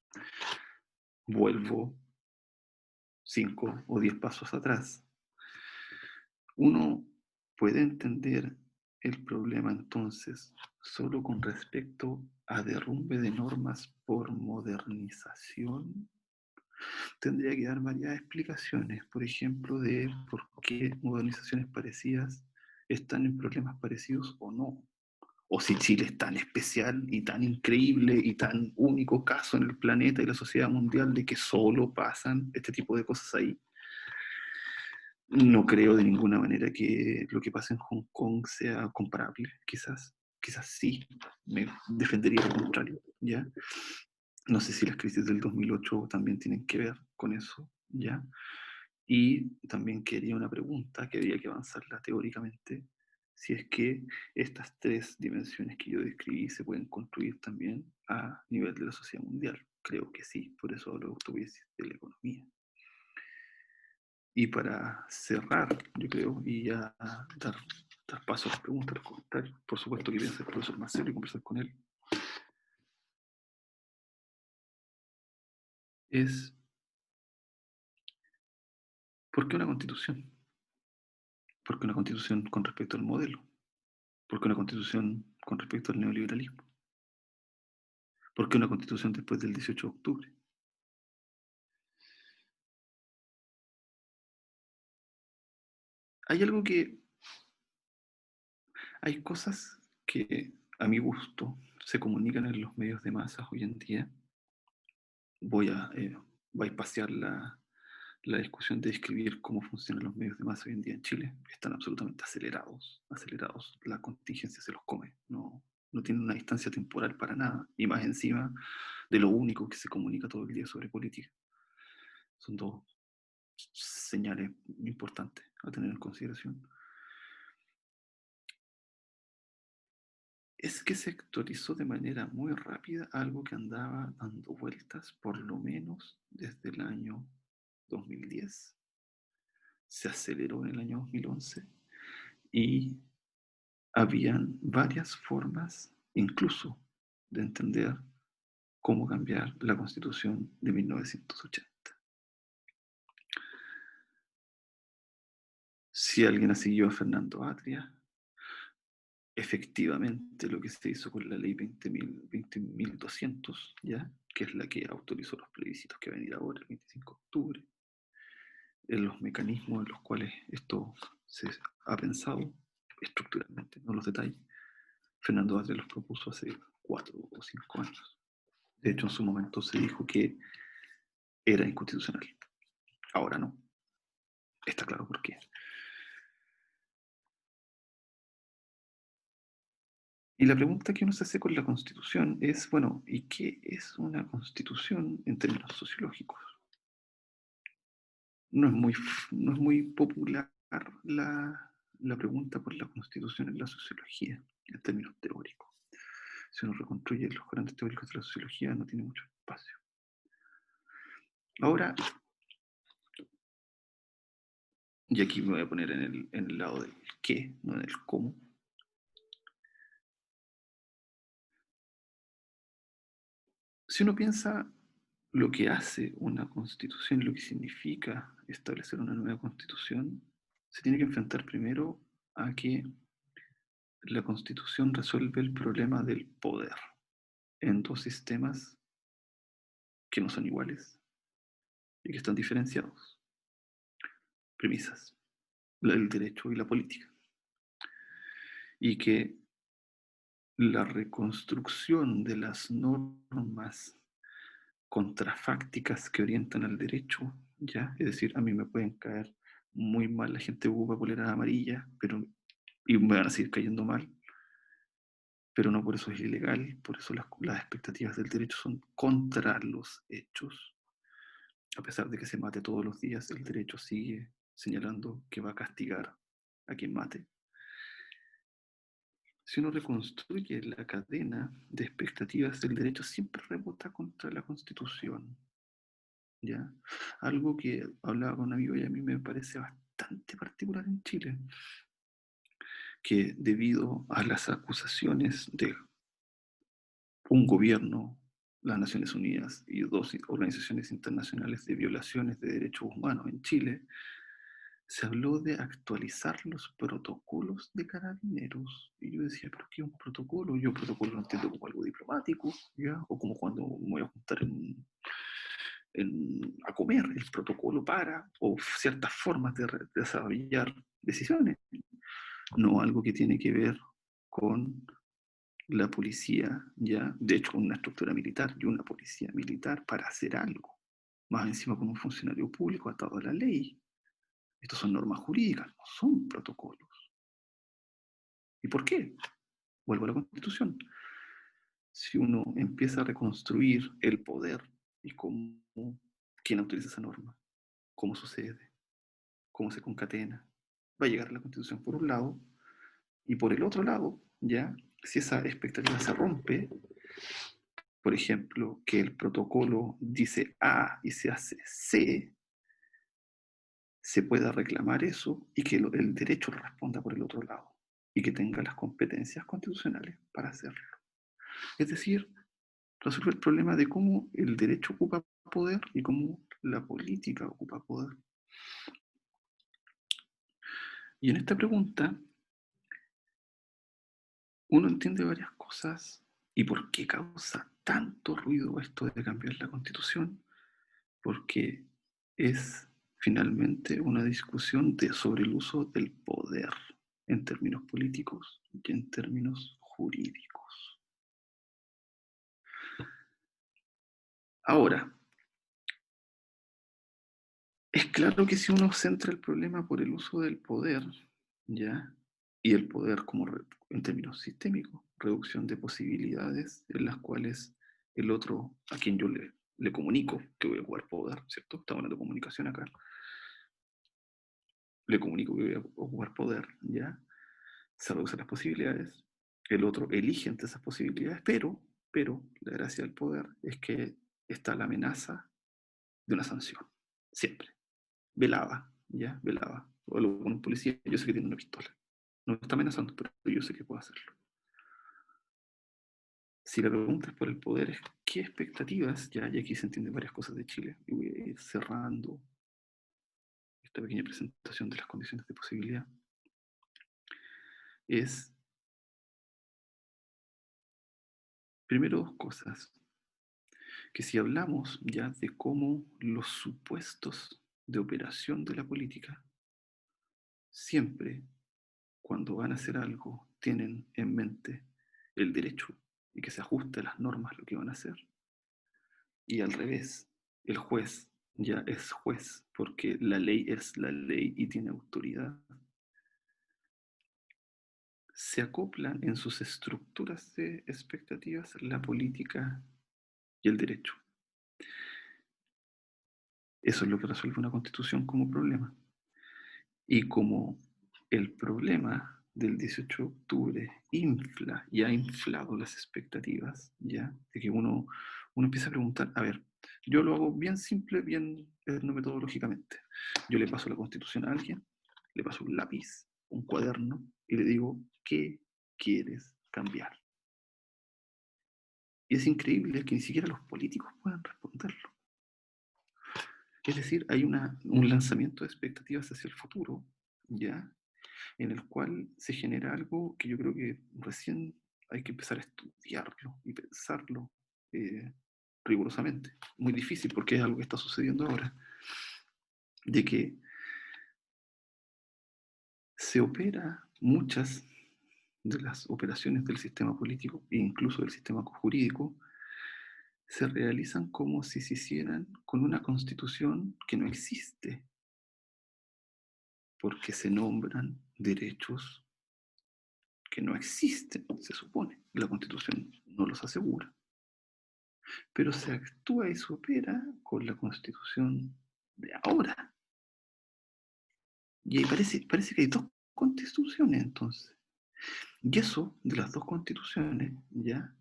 Vuelvo 5 o 10 pasos atrás. Uno puede entender el problema entonces solo con respecto a derrumbe de normas por modernización. Tendría que dar varias explicaciones, por ejemplo, de por qué modernizaciones parecidas están en problemas parecidos o no. O si Chile es tan especial y tan increíble y tan único caso en el planeta y la sociedad mundial de que solo pasan este tipo de cosas ahí. No creo de ninguna manera que lo que pasa en Hong Kong sea comparable. Quizás sí, me defendería lo contrario, ¿ya? No sé si las crisis del 2008 también tienen que ver con eso, ¿ya? Y también quería una pregunta que había que avanzarla teóricamente, si es que estas tres dimensiones que yo describí se pueden construir también a nivel de la sociedad mundial. Creo que sí, por eso hablo de autopoiesis de la economía. Y para cerrar, yo creo, y ya dar paso a las preguntas, a los comentarios, por supuesto que piensa el profesor Marcelo y conversar con él, es ¿Por qué una constitución? ¿Por qué una constitución con respecto al modelo? ¿Por qué una constitución con respecto al neoliberalismo? ¿Por qué una constitución después del 18 de octubre? Hay algo que, hay cosas que a mi gusto se comunican en los medios de masas hoy en día. Voy a bypasear la discusión de describir cómo funcionan los medios de masa hoy en día en Chile. Están absolutamente acelerados, acelerados. La contingencia se los come. No, no tienen una distancia temporal para nada. Y más encima de lo único que se comunica todo el día sobre política. Son dos señales importantes a tener en consideración. Es que se actualizó de manera muy rápida algo que andaba dando vueltas por lo menos desde el año 2010. Se aceleró en el año 2011 y habían varias formas, incluso, de entender cómo cambiar la Constitución de 1980. Si alguien ha seguido a Fernando Atria, efectivamente lo que se hizo con la ley 20.200, ¿ya? Que es la que autorizó los plebiscitos que van a venir ahora, el 25 de octubre, en los mecanismos en los cuales esto se ha pensado estructuralmente, no los detalles. Fernando Atria los propuso hace 4 o 5 años. De hecho, en su momento se dijo que era inconstitucional. Ahora no. Está claro por qué. Y la pregunta que uno se hace con la Constitución es, bueno, ¿y qué es una Constitución en términos sociológicos? No es muy popular la pregunta por la Constitución en la sociología, en términos teóricos. Si uno reconstruye los grandes teóricos de la sociología, no tiene mucho espacio. Ahora, y aquí me voy a poner en el lado del qué, no en el cómo. Si uno piensa lo que hace una constitución, lo que significa establecer una nueva constitución, se tiene que enfrentar primero a que la constitución resuelve el problema del poder en dos sistemas que no son iguales y que están diferenciados. Premisas, el derecho y la política. Y que la reconstrucción de las normas contrafácticas que orientan al derecho, ¿ya? Es decir, a mí me pueden caer muy mal la gente que ocupa polera amarilla, y me van a seguir cayendo mal, pero no por eso es ilegal, por eso las expectativas del derecho son contra los hechos. A pesar de que se mate todos los días, el derecho sigue señalando que va a castigar a quien mate. Si uno reconstruye la cadena de expectativas del derecho, siempre rebota contra la Constitución. ¿Ya? Algo que hablaba con un amigo y a mí me parece bastante particular en Chile, que debido a las acusaciones de un gobierno, las Naciones Unidas y dos organizaciones internacionales de violaciones de derechos humanos en Chile, se habló de actualizar los protocolos de carabineros. Y yo decía, ¿pero qué es un protocolo? Yo protocolo lo entiendo como algo diplomático, ¿ya? O como cuando me voy a juntar a comer, el protocolo para, o ciertas formas de desarrollar decisiones, no algo que tiene que ver con la policía, ya, de hecho, con una estructura militar y una policía militar para hacer algo, más encima con un funcionario público atado a la ley. Estos son normas jurídicas, no son protocolos. ¿Y por qué? Vuelvo a la Constitución. Si uno empieza a reconstruir el poder y quién autoriza esa norma, cómo sucede, cómo se concatena, va a llegar a la Constitución por un lado, y por el otro lado, ya, si esa expectativa se rompe, por ejemplo, que el protocolo dice A y se hace C, se pueda reclamar eso y que el derecho responda por el otro lado y que tenga las competencias constitucionales para hacerlo. Es decir, resuelve el problema de cómo el derecho ocupa poder y cómo la política ocupa poder. Y en esta pregunta uno entiende varias cosas y por qué causa tanto ruido esto de cambiar la Constitución, porque es finalmente una discusión sobre el uso del poder en términos políticos y en términos jurídicos. Ahora, es claro que si uno centra el problema por el uso del poder, ¿ya? Y el poder como en términos sistémicos, reducción de posibilidades en las cuales el otro, a quien yo le comunico que voy a jugar poder, ¿cierto? Estamos hablando de comunicación acá. Le comunico que voy a jugar poder, ¿ya? Se reducen las posibilidades, el otro elige entre esas posibilidades, pero la gracia del poder es que está la amenaza de una sanción, siempre. Velada, ¿ya? Velada. O lo con un policía, yo sé que tiene una pistola. No me está amenazando, pero yo sé que puedo hacerlo. Si la pregunta es por el poder, es qué expectativas, ya, y aquí se entienden varias cosas de Chile, y voy a ir cerrando esta pequeña presentación de las condiciones de posibilidad, es, primero, dos cosas, que si hablamos ya de cómo los supuestos de operación de la política, siempre cuando van a hacer algo tienen en mente el derecho y que se ajuste a las normas lo que van a hacer. Y al revés, el juez ya es juez porque la ley es la ley y tiene autoridad. Se acoplan en sus estructuras de expectativas la política y el derecho. Eso es lo que resuelve una constitución como problema. Y como el problema del 18 de octubre infla y ha inflado las expectativas, ¿ya? De que uno empieza a preguntar, a ver, yo lo hago bien simple, bien no metodológicamente. Yo le paso la Constitución a alguien, le paso un lápiz, un cuaderno, y le digo, ¿qué quieres cambiar? Y es increíble que ni siquiera los políticos puedan responderlo. Es decir, hay un lanzamiento de expectativas hacia el futuro, ¿ya? En el cual se genera algo que yo creo que recién hay que empezar a estudiarlo y pensarlo rigurosamente. Muy difícil porque es algo que está sucediendo ahora, de que se opera muchas de las operaciones del sistema político e incluso del sistema jurídico se realizan como si se hicieran con una constitución que no existe, porque se nombran derechos que no existen, se supone. La constitución no los asegura. Pero se actúa y se opera con la constitución de ahora. Y ahí parece que hay dos constituciones entonces. Y eso de las dos constituciones, ya,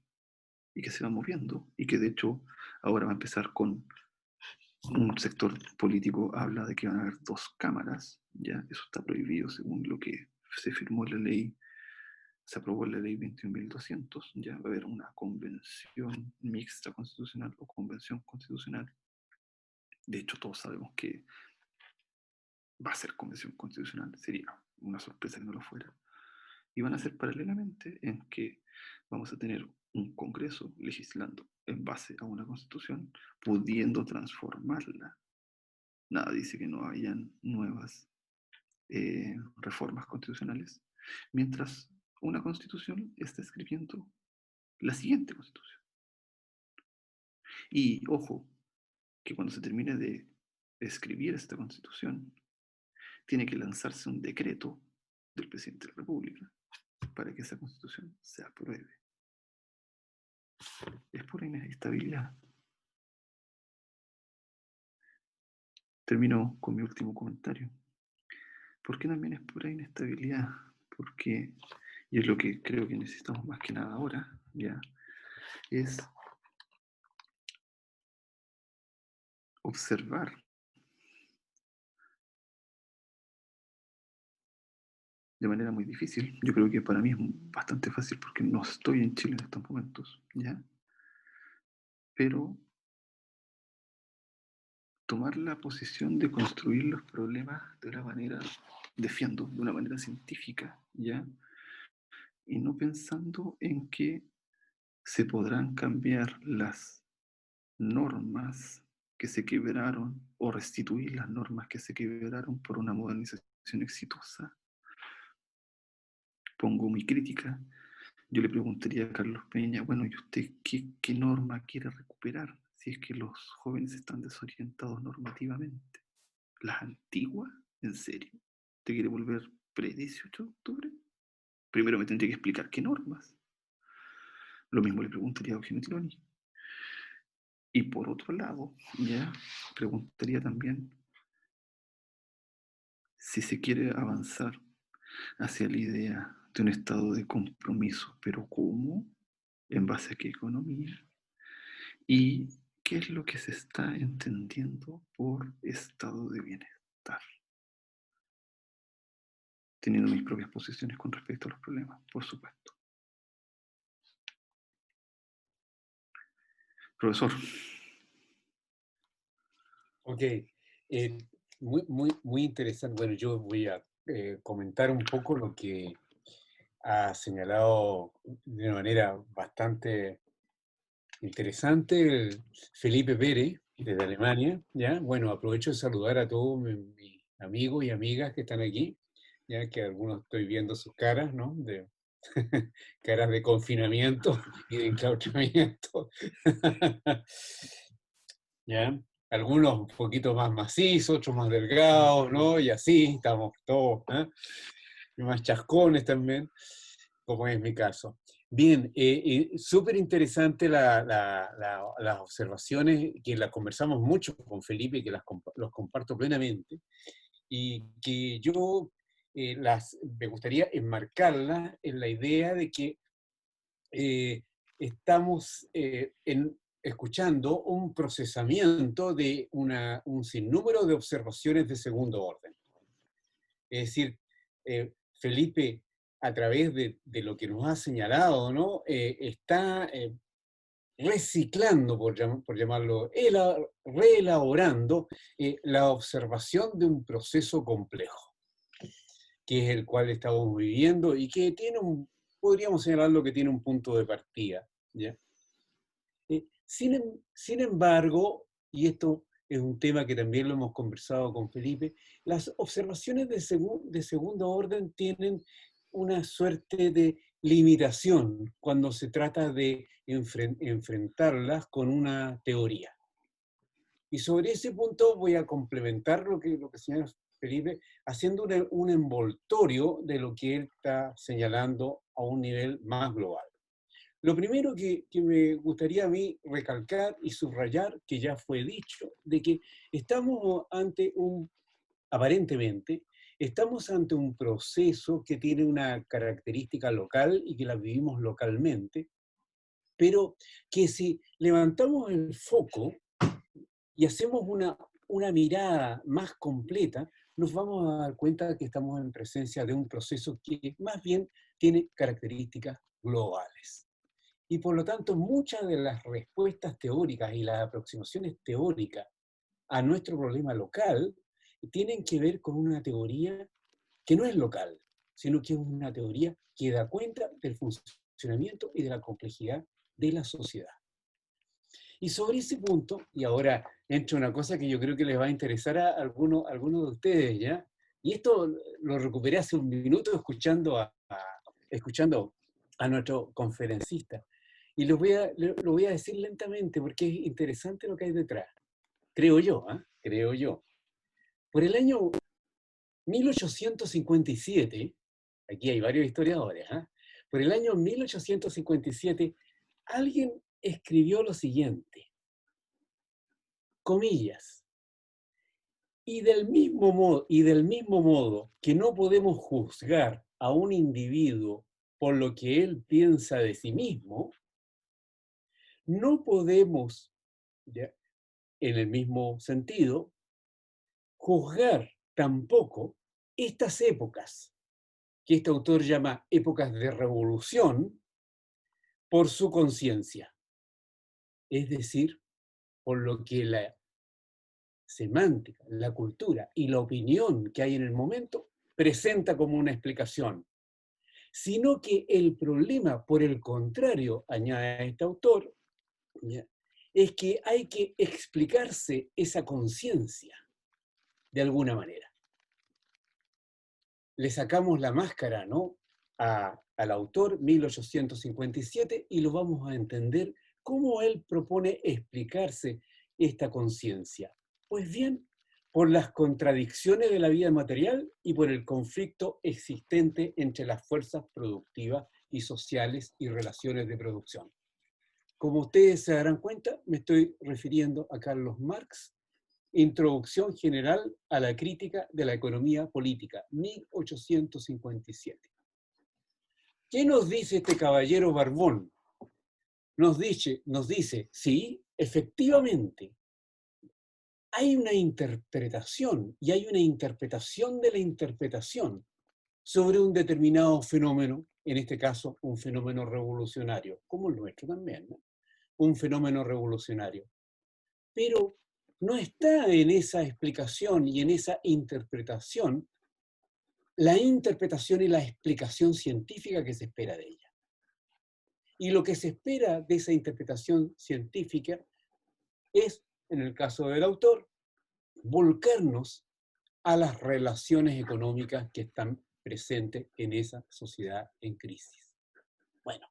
y que se va moviendo, y que de hecho ahora va a empezar con un sector político, habla de que van a haber dos cámaras, ya, eso está prohibido según lo que se firmó en la ley, se aprobó la ley 21.200, ya va a haber una convención mixta constitucional o convención constitucional. De hecho, todos sabemos que va a ser convención constitucional, sería una sorpresa que no lo fuera. Y van a ser paralelamente en que vamos a tener un Congreso legislando en base a una constitución, pudiendo transformarla. Nada dice que no hayan nuevas reformas constitucionales, mientras una constitución está escribiendo la siguiente constitución. Y ojo, que cuando se termine de escribir esta constitución, tiene que lanzarse un decreto del presidente de la República para que esa constitución se apruebe. Es pura inestabilidad. Termino con mi último comentario. ¿Por qué también es pura inestabilidad? Porque, y es lo que creo que necesitamos más que nada ahora, ya, es observar de manera muy difícil. Yo creo que para mí es bastante fácil porque no estoy en Chile en estos momentos, ¿ya? Pero tomar la posición de construir los problemas de una manera, defiendo, de una manera científica, ¿ya? Y no pensando en que se podrán cambiar las normas que se quebraron o restituir las normas que se quebraron por una modernización exitosa. Pongo mi crítica. Yo le preguntaría a Carlos Peña, bueno, ¿y usted qué norma quiere recuperar si es que los jóvenes están desorientados normativamente? ¿Las antiguas? ¿En serio? ¿Te quiere volver pre-18 de octubre? Primero me tendría que explicar qué normas. Lo mismo le preguntaría a Eugenio Tironi. Y por otro lado, ya preguntaría también si se quiere avanzar hacia la idea de un estado de compromiso, pero ¿cómo? ¿En base a qué economía? ¿Y qué es lo que se está entendiendo por estado de bienestar? Teniendo mis propias posiciones con respecto a los problemas, por supuesto. Profesor. Ok, muy interesante. Bueno, yo voy a comentar un poco lo que ha señalado de una manera bastante interesante Felipe Pérez, desde Alemania, ¿ya? Bueno, aprovecho de saludar a todos mis amigos y amigas que están aquí, ya que algunos estoy viendo sus caras, ¿no? Caras de confinamiento y de enclaustramiento. ¿Ya? Algunos un poquito más macizos, otros más delgados, ¿no? Y así estamos todos, ¿eh? Y más chascones también, como es mi caso. Bien, súper interesante las observaciones, que las conversamos mucho con Felipe, que los comparto plenamente, y que yo me gustaría enmarcarlas en la idea de que estamos escuchando un procesamiento de un sinnúmero de observaciones de segundo orden. Es decir, Felipe, a través de lo que nos ha señalado, ¿no? Está reciclando, por llamarlo, reelaborando la observación de un proceso complejo, que es el cual estamos viviendo y que podríamos señalarlo que tiene un punto de partida, ¿ya? Sin embargo, y esto es un tema que también lo hemos conversado con Felipe, las observaciones de segundo orden tienen una suerte de limitación cuando se trata de enfrentarlas con una teoría. Y sobre ese punto voy a complementar lo que señala Felipe, haciendo un envoltorio de lo que él está señalando a un nivel más global. Lo primero que me gustaría a mí recalcar y subrayar, que ya fue dicho, de que estamos aparentemente, estamos ante un proceso que tiene una característica local y que la vivimos localmente, pero que si levantamos el foco y hacemos una mirada más completa, nos vamos a dar cuenta que estamos en presencia de un proceso que más bien tiene características globales. Y por lo tanto, muchas de las respuestas teóricas y las aproximaciones teóricas a nuestro problema local tienen que ver con una teoría que no es local, sino que es una teoría que da cuenta del funcionamiento y de la complejidad de la sociedad. Y sobre ese punto, y ahora entro una cosa que yo creo que les va a interesar a algunos de ustedes, ¿ya? Y esto lo recuperé hace un minuto escuchando a nuestro conferencista. Y lo voy a decir lentamente porque es interesante lo que hay detrás. Creo yo, ¿eh? Creo yo. Por el año 1857, aquí hay varios historiadores, ¿eh? Por el año 1857, alguien escribió lo siguiente, comillas, y del mismo modo que no podemos juzgar a un individuo por lo que él piensa de sí mismo, no podemos, ¿ya?, en el mismo sentido, juzgar tampoco estas épocas, que este autor llama épocas de revolución, por su conciencia. Es decir, por lo que la semántica, la cultura y la opinión que hay en el momento presenta como una explicación, sino que el problema, por el contrario, añade este autor, ¿ya?, es que hay que explicarse esa conciencia de alguna manera. Le sacamos la máscara, ¿no?, al autor, 1857, y lo vamos a entender cómo él propone explicarse esta conciencia. Pues bien, por las contradicciones de la vida material y por el conflicto existente entre las fuerzas productivas y sociales y relaciones de producción. Como ustedes se darán cuenta, me estoy refiriendo a Carlos Marx, Introducción General a la Crítica de la Economía Política, 1857. ¿Qué nos dice este caballero barbón? Nos dice, sí, efectivamente, hay una interpretación, y hay una interpretación de la interpretación sobre un determinado fenómeno, en este caso un fenómeno revolucionario, como el nuestro también, ¿no? Un fenómeno revolucionario. Pero no está en esa explicación y en esa interpretación la interpretación y la explicación científica que se espera de ella. Y lo que se espera de esa interpretación científica es, en el caso del autor, volcarnos a las relaciones económicas que están presentes en esa sociedad en crisis. Bueno,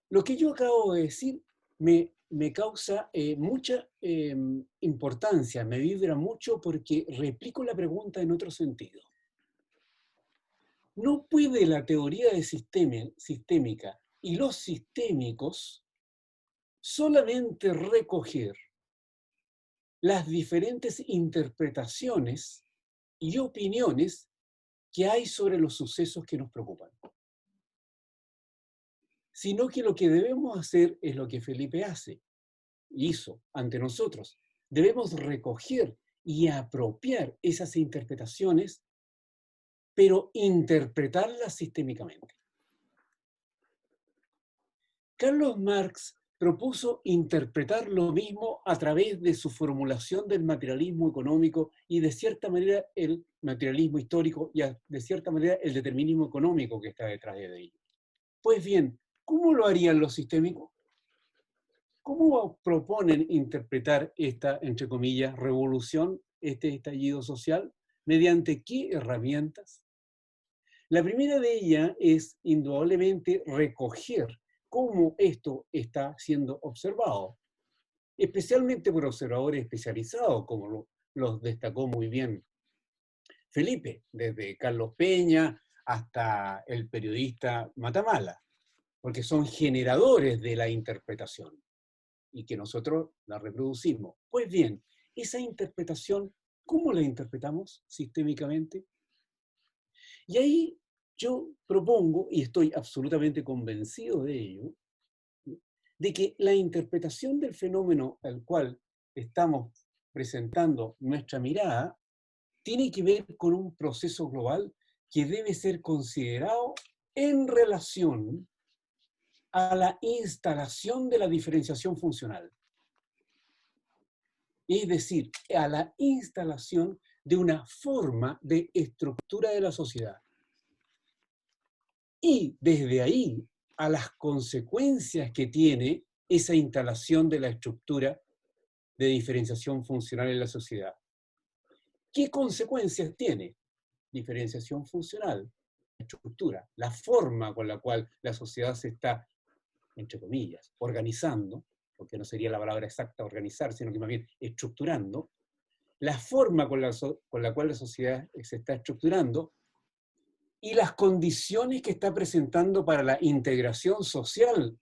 lo que yo acabo de decir me causa mucha importancia, me vibra mucho porque replico la pregunta en otro sentido. No puede la teoría de sistémica y los sistémicos solamente recoger las diferentes interpretaciones y opiniones que hay sobre los sucesos que nos preocupan, sino que lo que debemos hacer es lo que Felipe hizo ante nosotros. Debemos recoger y apropiar esas interpretaciones, pero interpretarlas sistémicamente. Carlos Marx propuso interpretar lo mismo a través de su formulación del materialismo económico y de cierta manera el materialismo histórico y de cierta manera el determinismo económico que está detrás de ello. Pues bien, ¿cómo lo harían los sistémicos? ¿Cómo proponen interpretar esta, entre comillas, revolución, este estallido social? ¿Mediante qué herramientas? La primera de ellas es indudablemente recoger cómo esto está siendo observado, especialmente por observadores especializados, como los destacó muy bien Felipe, desde Carlos Peña hasta el periodista Matamala, porque son generadores de la interpretación y que nosotros la reproducimos. Pues bien, esa interpretación, ¿cómo la interpretamos sistémicamente? Y ahí yo propongo, y estoy absolutamente convencido de ello, de que la interpretación del fenómeno al cual estamos presentando nuestra mirada tiene que ver con un proceso global que debe ser considerado en relación a la instalación de la diferenciación funcional. Es decir, a la instalación de una forma de estructura de la sociedad. Y desde ahí a las consecuencias que tiene esa instalación de la estructura de diferenciación funcional en la sociedad. ¿Qué consecuencias tiene? Diferenciación funcional, estructura, la forma con la cual la sociedad se está, entre comillas, organizando, porque no sería la palabra exacta organizar, sino que más bien estructurando, la forma con la cual la sociedad se está estructurando y las condiciones que está presentando para la integración social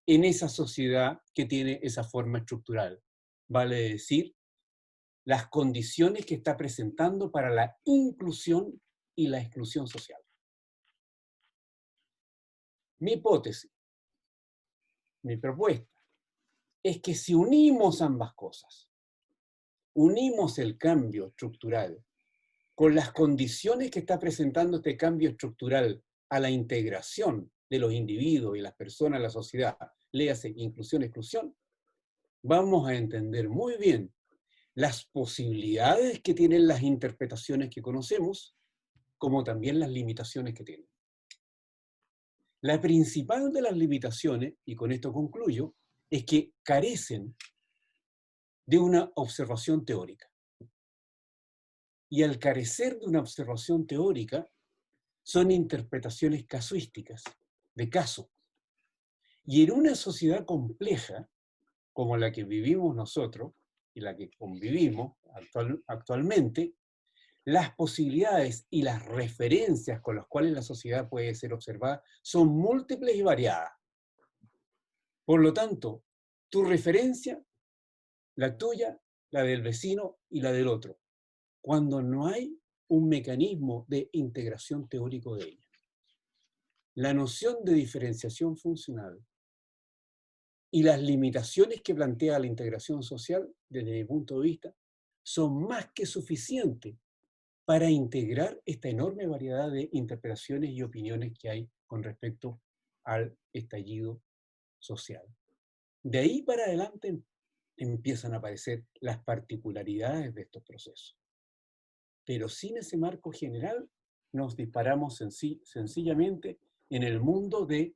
en esa sociedad que tiene esa forma estructural. Vale decir, las condiciones que está presentando para la inclusión y la exclusión social. Mi hipótesis, mi propuesta, es que si unimos ambas cosas, unimos el cambio estructural con las condiciones que está presentando este cambio estructural a la integración de los individuos y las personas en la sociedad, léase inclusión, exclusión, vamos a entender muy bien las posibilidades que tienen las interpretaciones que conocemos, como también las limitaciones que tienen. La principal de las limitaciones, y con esto concluyo, es que carecen de una observación teórica. Y al carecer de una observación teórica, son interpretaciones casuísticas, de caso. Y en una sociedad compleja, como la que vivimos nosotros, y la que convivimos actualmente, las posibilidades y las referencias con las cuales la sociedad puede ser observada son múltiples y variadas. Por lo tanto, tu referencia, la tuya, la del vecino y la del otro, cuando no hay un mecanismo de integración teórico de ellas. La noción de diferenciación funcional y las limitaciones que plantea la integración social, desde mi punto de vista, son más que suficientes para integrar esta enorme variedad de interpretaciones y opiniones que hay con respecto al estallido social. De ahí para adelante empiezan a aparecer las particularidades de estos procesos. Pero sin ese marco general nos disparamos sencillamente en el mundo de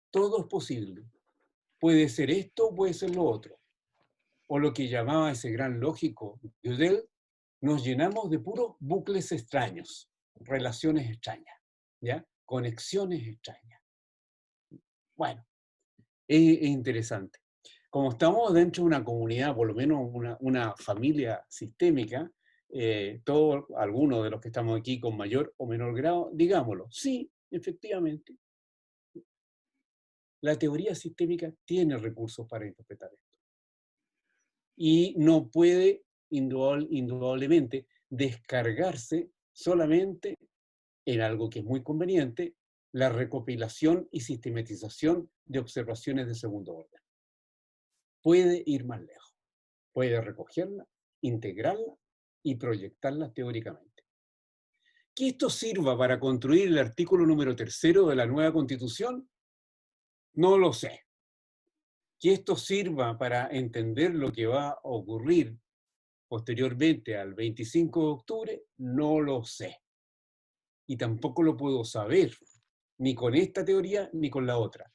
todo es posible. Puede ser esto, puede ser lo otro. O lo que llamaba ese gran lógico Gödel, nos llenamos de puros bucles extraños, relaciones extrañas, ¿ya? Conexiones extrañas. Bueno, es interesante. Como estamos dentro de una comunidad, por lo menos una familia sistémica, algunos de los que estamos aquí con mayor o menor grado, digámoslo, sí, efectivamente, la teoría sistémica tiene recursos para interpretar esto. Y no puede, indudablemente, descargarse solamente en algo que es muy conveniente, la recopilación y sistematización de observaciones de segundo orden. Puede ir más lejos, puede recogerla, integrarla y proyectarla teóricamente. Que esto sirva para construir el artículo número 3 de la nueva Constitución, no lo sé. Que esto sirva para entender lo que va a ocurrir posteriormente al 25 de octubre, no lo sé. Y tampoco lo puedo saber, ni con esta teoría ni con la otra.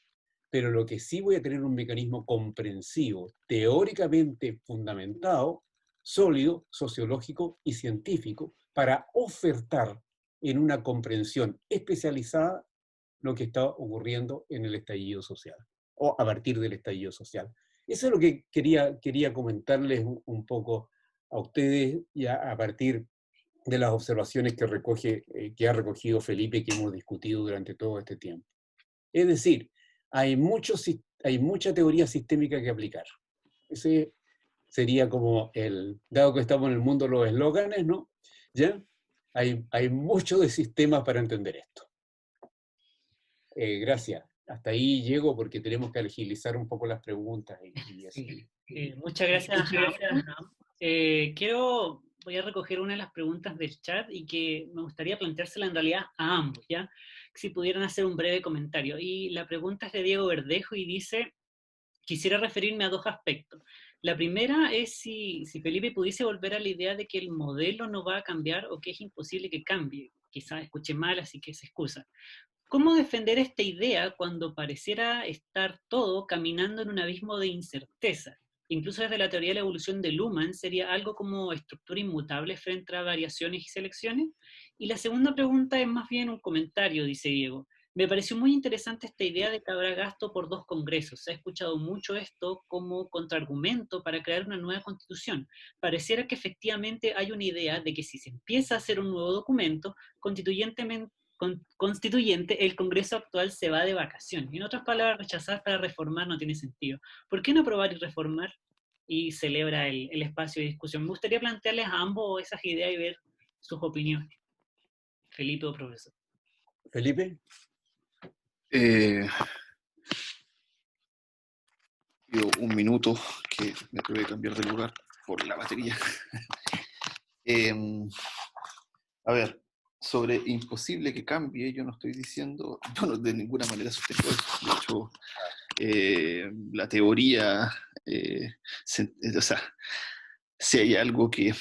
Pero lo que sí voy a tener un mecanismo comprensivo, teóricamente fundamentado, sólido, sociológico y científico, para ofertar en una comprensión especializada lo que está ocurriendo en el estallido social, o a partir del estallido social. Eso es lo que quería comentarles un poco a ustedes, ya a partir de las observaciones que ha recogido Felipe y que hemos discutido durante todo este tiempo. Es decir, hay mucha teoría sistémica que aplicar. Ese sería como dado que estamos en el mundo de los eslóganes, ¿no? ¿Ya? Hay mucho de sistemas para entender esto. Gracias. Hasta ahí llego porque tenemos que agilizar un poco las preguntas. Sí. Muchas gracias. Voy a recoger una de las preguntas del chat y que me gustaría planteársela en realidad a ambos, ¿ya? Si pudieran hacer un breve comentario. Y la pregunta es de Diego Verdejo y dice, quisiera referirme a dos aspectos. La primera es si Felipe pudiese volver a la idea de que el modelo no va a cambiar o que es imposible que cambie. Quizás escuche mal, así que se excusa. ¿Cómo defender esta idea cuando pareciera estar todo caminando en un abismo de incerteza? Incluso desde la teoría de la evolución de Luhmann, ¿sería algo como estructura inmutable frente a variaciones y selecciones? Y la segunda pregunta es más bien un comentario, dice Diego. Me pareció muy interesante esta idea de que habrá gasto por 2 congresos. Se ha escuchado mucho esto como contraargumento para crear una nueva constitución. Pareciera que efectivamente hay una idea de que si se empieza a hacer un nuevo documento, constituyente, el Congreso actual se va de vacaciones. En otras palabras, rechazar para reformar no tiene sentido. ¿Por qué no aprobar y reformar? Y celebra el espacio de discusión. Me gustaría plantearles a ambos esas ideas y ver sus opiniones. Felipe o profesor. Felipe. Un minuto que me tuve que cambiar de lugar por la batería. A ver, sobre imposible que cambie, yo no estoy diciendo, yo no de ninguna manera sostengo eso. De hecho, la teoría, o sea, Si hay algo que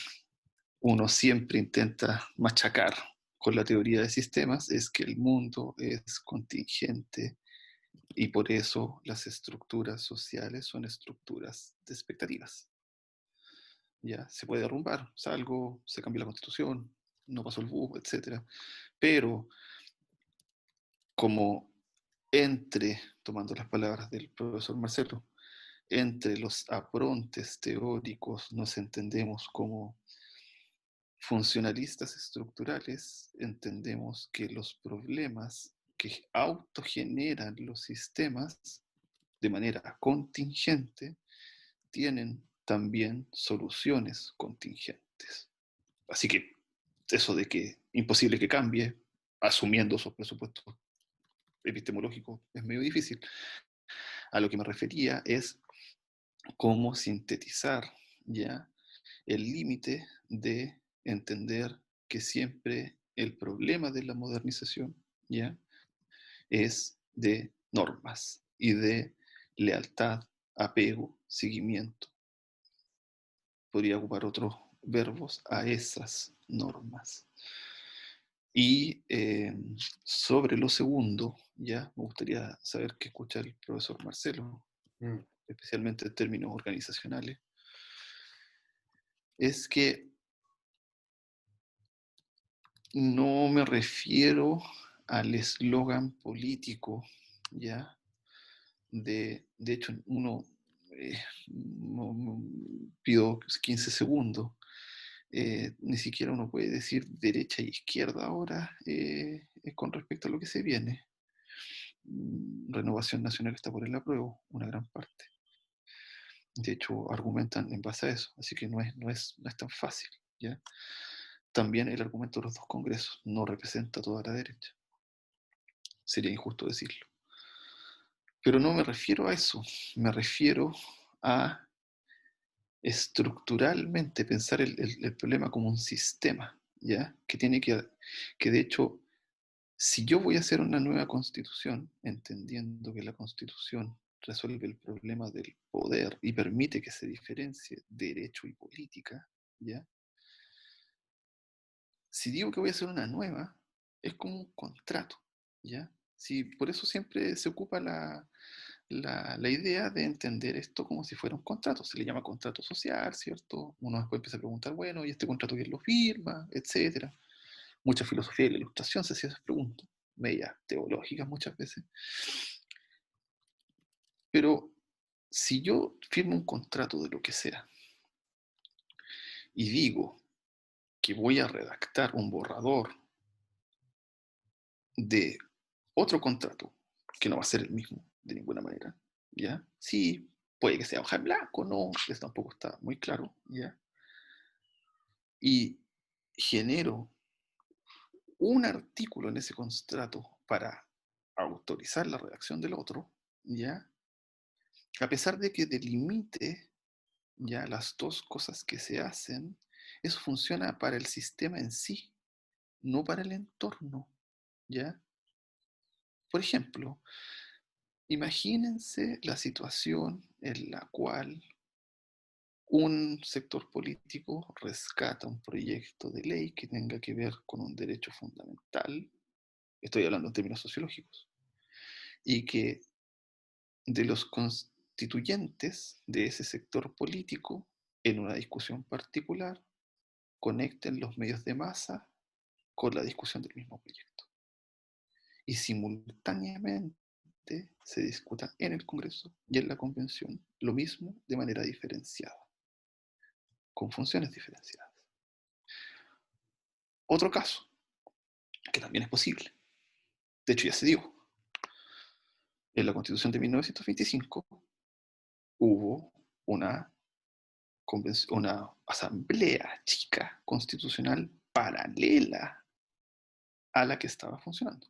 uno siempre intenta machacar con la teoría de sistemas, es que el mundo es contingente y por eso las estructuras sociales son estructuras de expectativas. Ya se puede derrumbar, salgo, se cambió la constitución, no pasó el bus, etc. Pero como tomando las palabras del profesor Marcelo, entre los aprontes teóricos nos entendemos como funcionalistas estructurales, entendemos que los problemas que autogeneran los sistemas de manera contingente tienen también soluciones contingentes. Así que eso de que imposible que cambie, asumiendo esos presupuestos epistemológicos, es medio difícil. A lo que me refería es cómo sintetizar ya el límite de entender que siempre el problema de la modernización ya es de normas y de lealtad, apego, seguimiento. Podría ocupar otros verbos a esas normas. Y sobre lo segundo, ya me gustaría saber qué escucha el profesor Marcelo, especialmente en términos organizacionales, es que no me refiero al eslogan político, ¿ya? De hecho, pido 15 segundos, ni siquiera uno puede decir derecha y izquierda ahora con respecto a lo que se viene. Renovación Nacional está por el apruebo, una gran parte. De hecho, argumentan en base a eso, así que no es tan fácil, ¿ya? También el argumento de los dos congresos no representa a toda la derecha. Sería injusto decirlo. Pero no me refiero a eso, me refiero a estructuralmente pensar el problema como un sistema, ¿ya? Que de hecho, si yo voy a hacer una nueva constitución, entendiendo que la constitución resuelve el problema del poder y permite que se diferencie derecho y política, ¿ya? Si digo que voy a hacer una nueva, es como un contrato, ¿ya? Sí, por eso siempre se ocupa la idea de entender esto como si fuera un contrato. Se le llama contrato social, ¿cierto? Uno después empieza a preguntar, bueno, ¿y este contrato quién lo firma? Etcétera. Mucha filosofía de la ilustración se hacía esas preguntas, medias teológicas muchas veces. Pero si yo firmo un contrato de lo que sea y digo que voy a redactar un borrador de otro contrato, que no va a ser el mismo de ninguna manera, ¿ya? Sí, puede que sea hoja en blanco, no, eso tampoco está muy claro, ¿ya? Y genero un artículo en ese contrato para autorizar la redacción del otro, ¿ya? A pesar de que delimite ya las dos cosas que se hacen, eso funciona para el sistema en sí, no para el entorno, ¿ya? Por ejemplo, imagínense la situación en la cual un sector político rescata un proyecto de ley que tenga que ver con un derecho fundamental, estoy hablando en términos sociológicos, y que de los constituyentes de ese sector político, en una discusión particular, conecten los medios de masa con la discusión del mismo proyecto. Y simultáneamente se discuta en el Congreso y en la Convención lo mismo de manera diferenciada, con funciones diferenciadas. Otro caso, que también es posible, de hecho ya se dio, en la Constitución de 1925 hubo una asamblea chica constitucional paralela a la que estaba funcionando.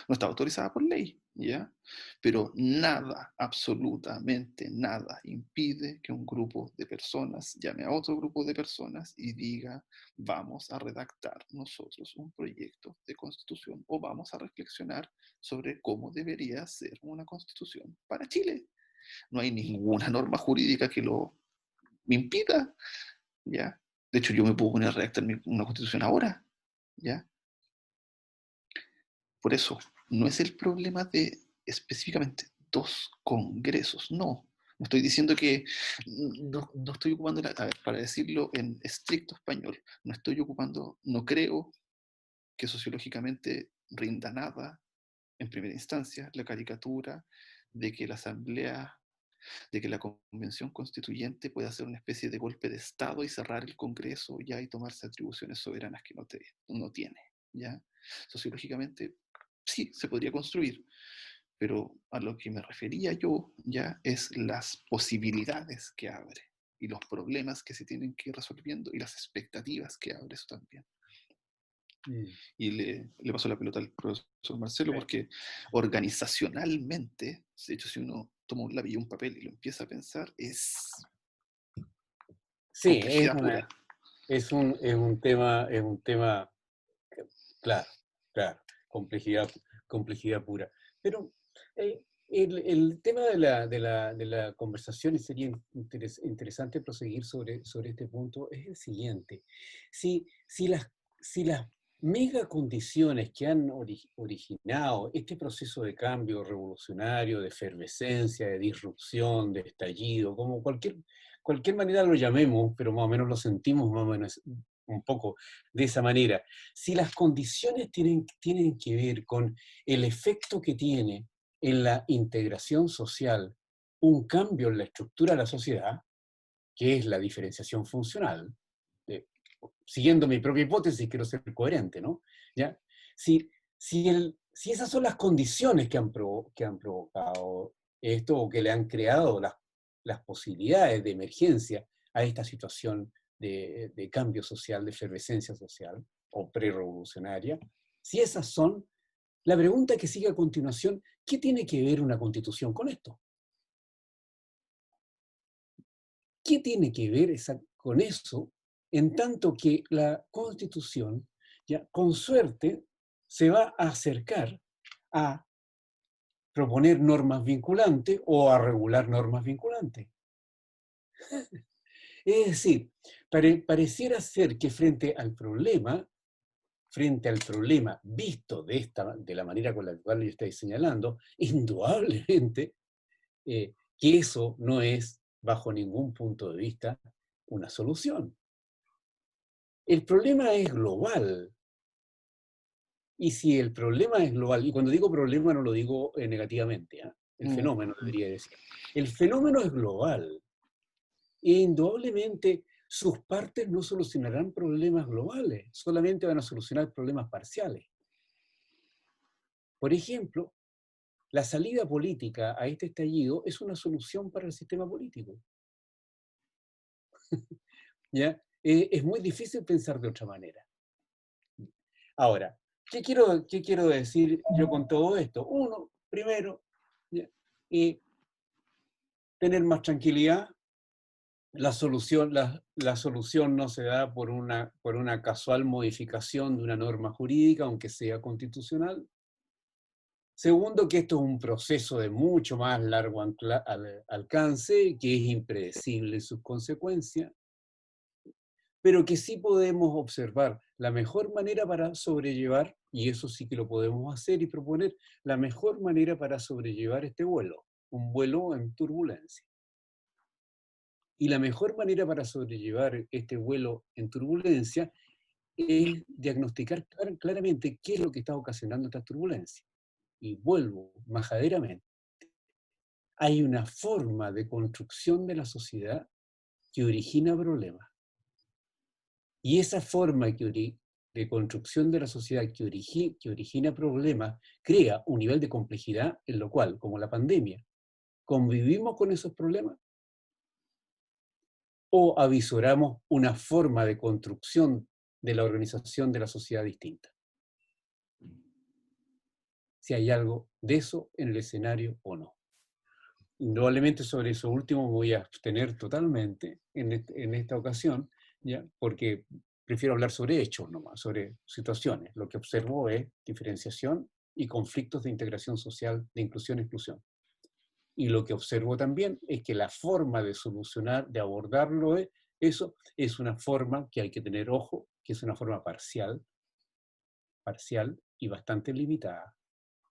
No estaba autorizada por ley, ¿ya? Pero nada, absolutamente nada, impide que un grupo de personas llame a otro grupo de personas y diga, vamos a redactar nosotros un proyecto de constitución o vamos a reflexionar sobre cómo debería ser una constitución para Chile. No hay ninguna norma jurídica que lo impida. ¿ya? De hecho, yo me puedo poner a redactar una constitución ahora, ¿ya? Por eso, no es el problema de específicamente 2 congresos, no. No estoy diciendo que, no estoy ocupando, a ver, para decirlo en estricto español, no creo que sociológicamente rinda nada, en primera instancia, la caricatura de que la Asamblea, de que la Convención Constituyente pueda hacer una especie de golpe de Estado y cerrar el Congreso ya y tomarse atribuciones soberanas que no tiene, ¿ya? Sociológicamente, sí, se podría construir, pero a lo que me refería yo ya es las posibilidades que abre y los problemas que se tienen que ir resolviendo y las expectativas que abre eso también. Y le paso la pelota al profesor Marcelo, porque organizacionalmente, de hecho, si uno toma un lápiz y un papel y lo empieza a pensar, es Sí, complejidad pura. es un tema, claro, claro, complejidad pura. Pero el tema de la conversación, y sería interesante proseguir sobre este punto, es el siguiente. Si las mega condiciones que han originado este proceso de cambio revolucionario, de efervescencia, de disrupción, de estallido, como cualquier manera lo llamemos, pero más o menos lo sentimos más o menos un poco de esa manera, si las condiciones tienen que ver con el efecto que tiene en la integración social un cambio en la estructura de la sociedad, que es la diferenciación funcional, siguiendo mi propia hipótesis, quiero ser coherente, ¿no? ¿Ya? Si esas son las condiciones que han provocado esto, o que le han creado las posibilidades de emergencia a esta situación de cambio social, de efervescencia social, o prerevolucionaria, si esas son, la pregunta que sigue a continuación, ¿qué tiene que ver una constitución con esto? ¿Qué tiene que ver con eso, en tanto que la Constitución, ya, con suerte, se va a acercar a proponer normas vinculantes o a regular normas vinculantes? Es decir, pareciera ser que frente al problema visto de la manera con la cual yo estoy señalando, indudablemente que eso no es, bajo ningún punto de vista, una solución. El problema es global. Y si el problema es global, y cuando digo problema no lo digo negativamente, el fenómeno debería decir. El fenómeno es global. E indudablemente sus partes no solucionarán problemas globales, solamente van a solucionar problemas parciales. Por ejemplo, la salida política a este estallido es una solución para el sistema político. ¿Ya? Es muy difícil pensar de otra manera. Ahora, ¿qué quiero decir yo con todo esto? Uno, primero, ¿ya? Tener más tranquilidad. La solución no se da por una casual modificación de una norma jurídica, aunque sea constitucional. Segundo, que esto es un proceso de mucho más largo alcance, que es impredecible en sus consecuencias, pero que sí podemos observar la mejor manera para sobrellevar, y eso sí que lo podemos hacer y proponer, la mejor manera para sobrellevar este vuelo, un vuelo en turbulencia. Y la mejor manera para sobrellevar este vuelo en turbulencia es diagnosticar claramente qué es lo que está ocasionando esta turbulencia. Y vuelvo majaderamente. Hay una forma de construcción de la sociedad que origina problemas. Y esa forma de construcción de la sociedad que origina problemas crea un nivel de complejidad en lo cual, como la pandemia, convivimos con esos problemas o avisoramos una forma de construcción de la organización de la sociedad distinta. Si hay algo de eso en el escenario o no. Indudablemente sobre eso último me voy a abstener totalmente en esta ocasión, ¿ya? Porque prefiero hablar sobre hechos nomás, sobre situaciones. Lo que observo es diferenciación y conflictos de integración social, de inclusión-exclusión. Y lo que observo también es que la forma de solucionar, de abordarlo, es Eso es una forma que hay que tener ojo, que es una forma parcial y bastante limitada.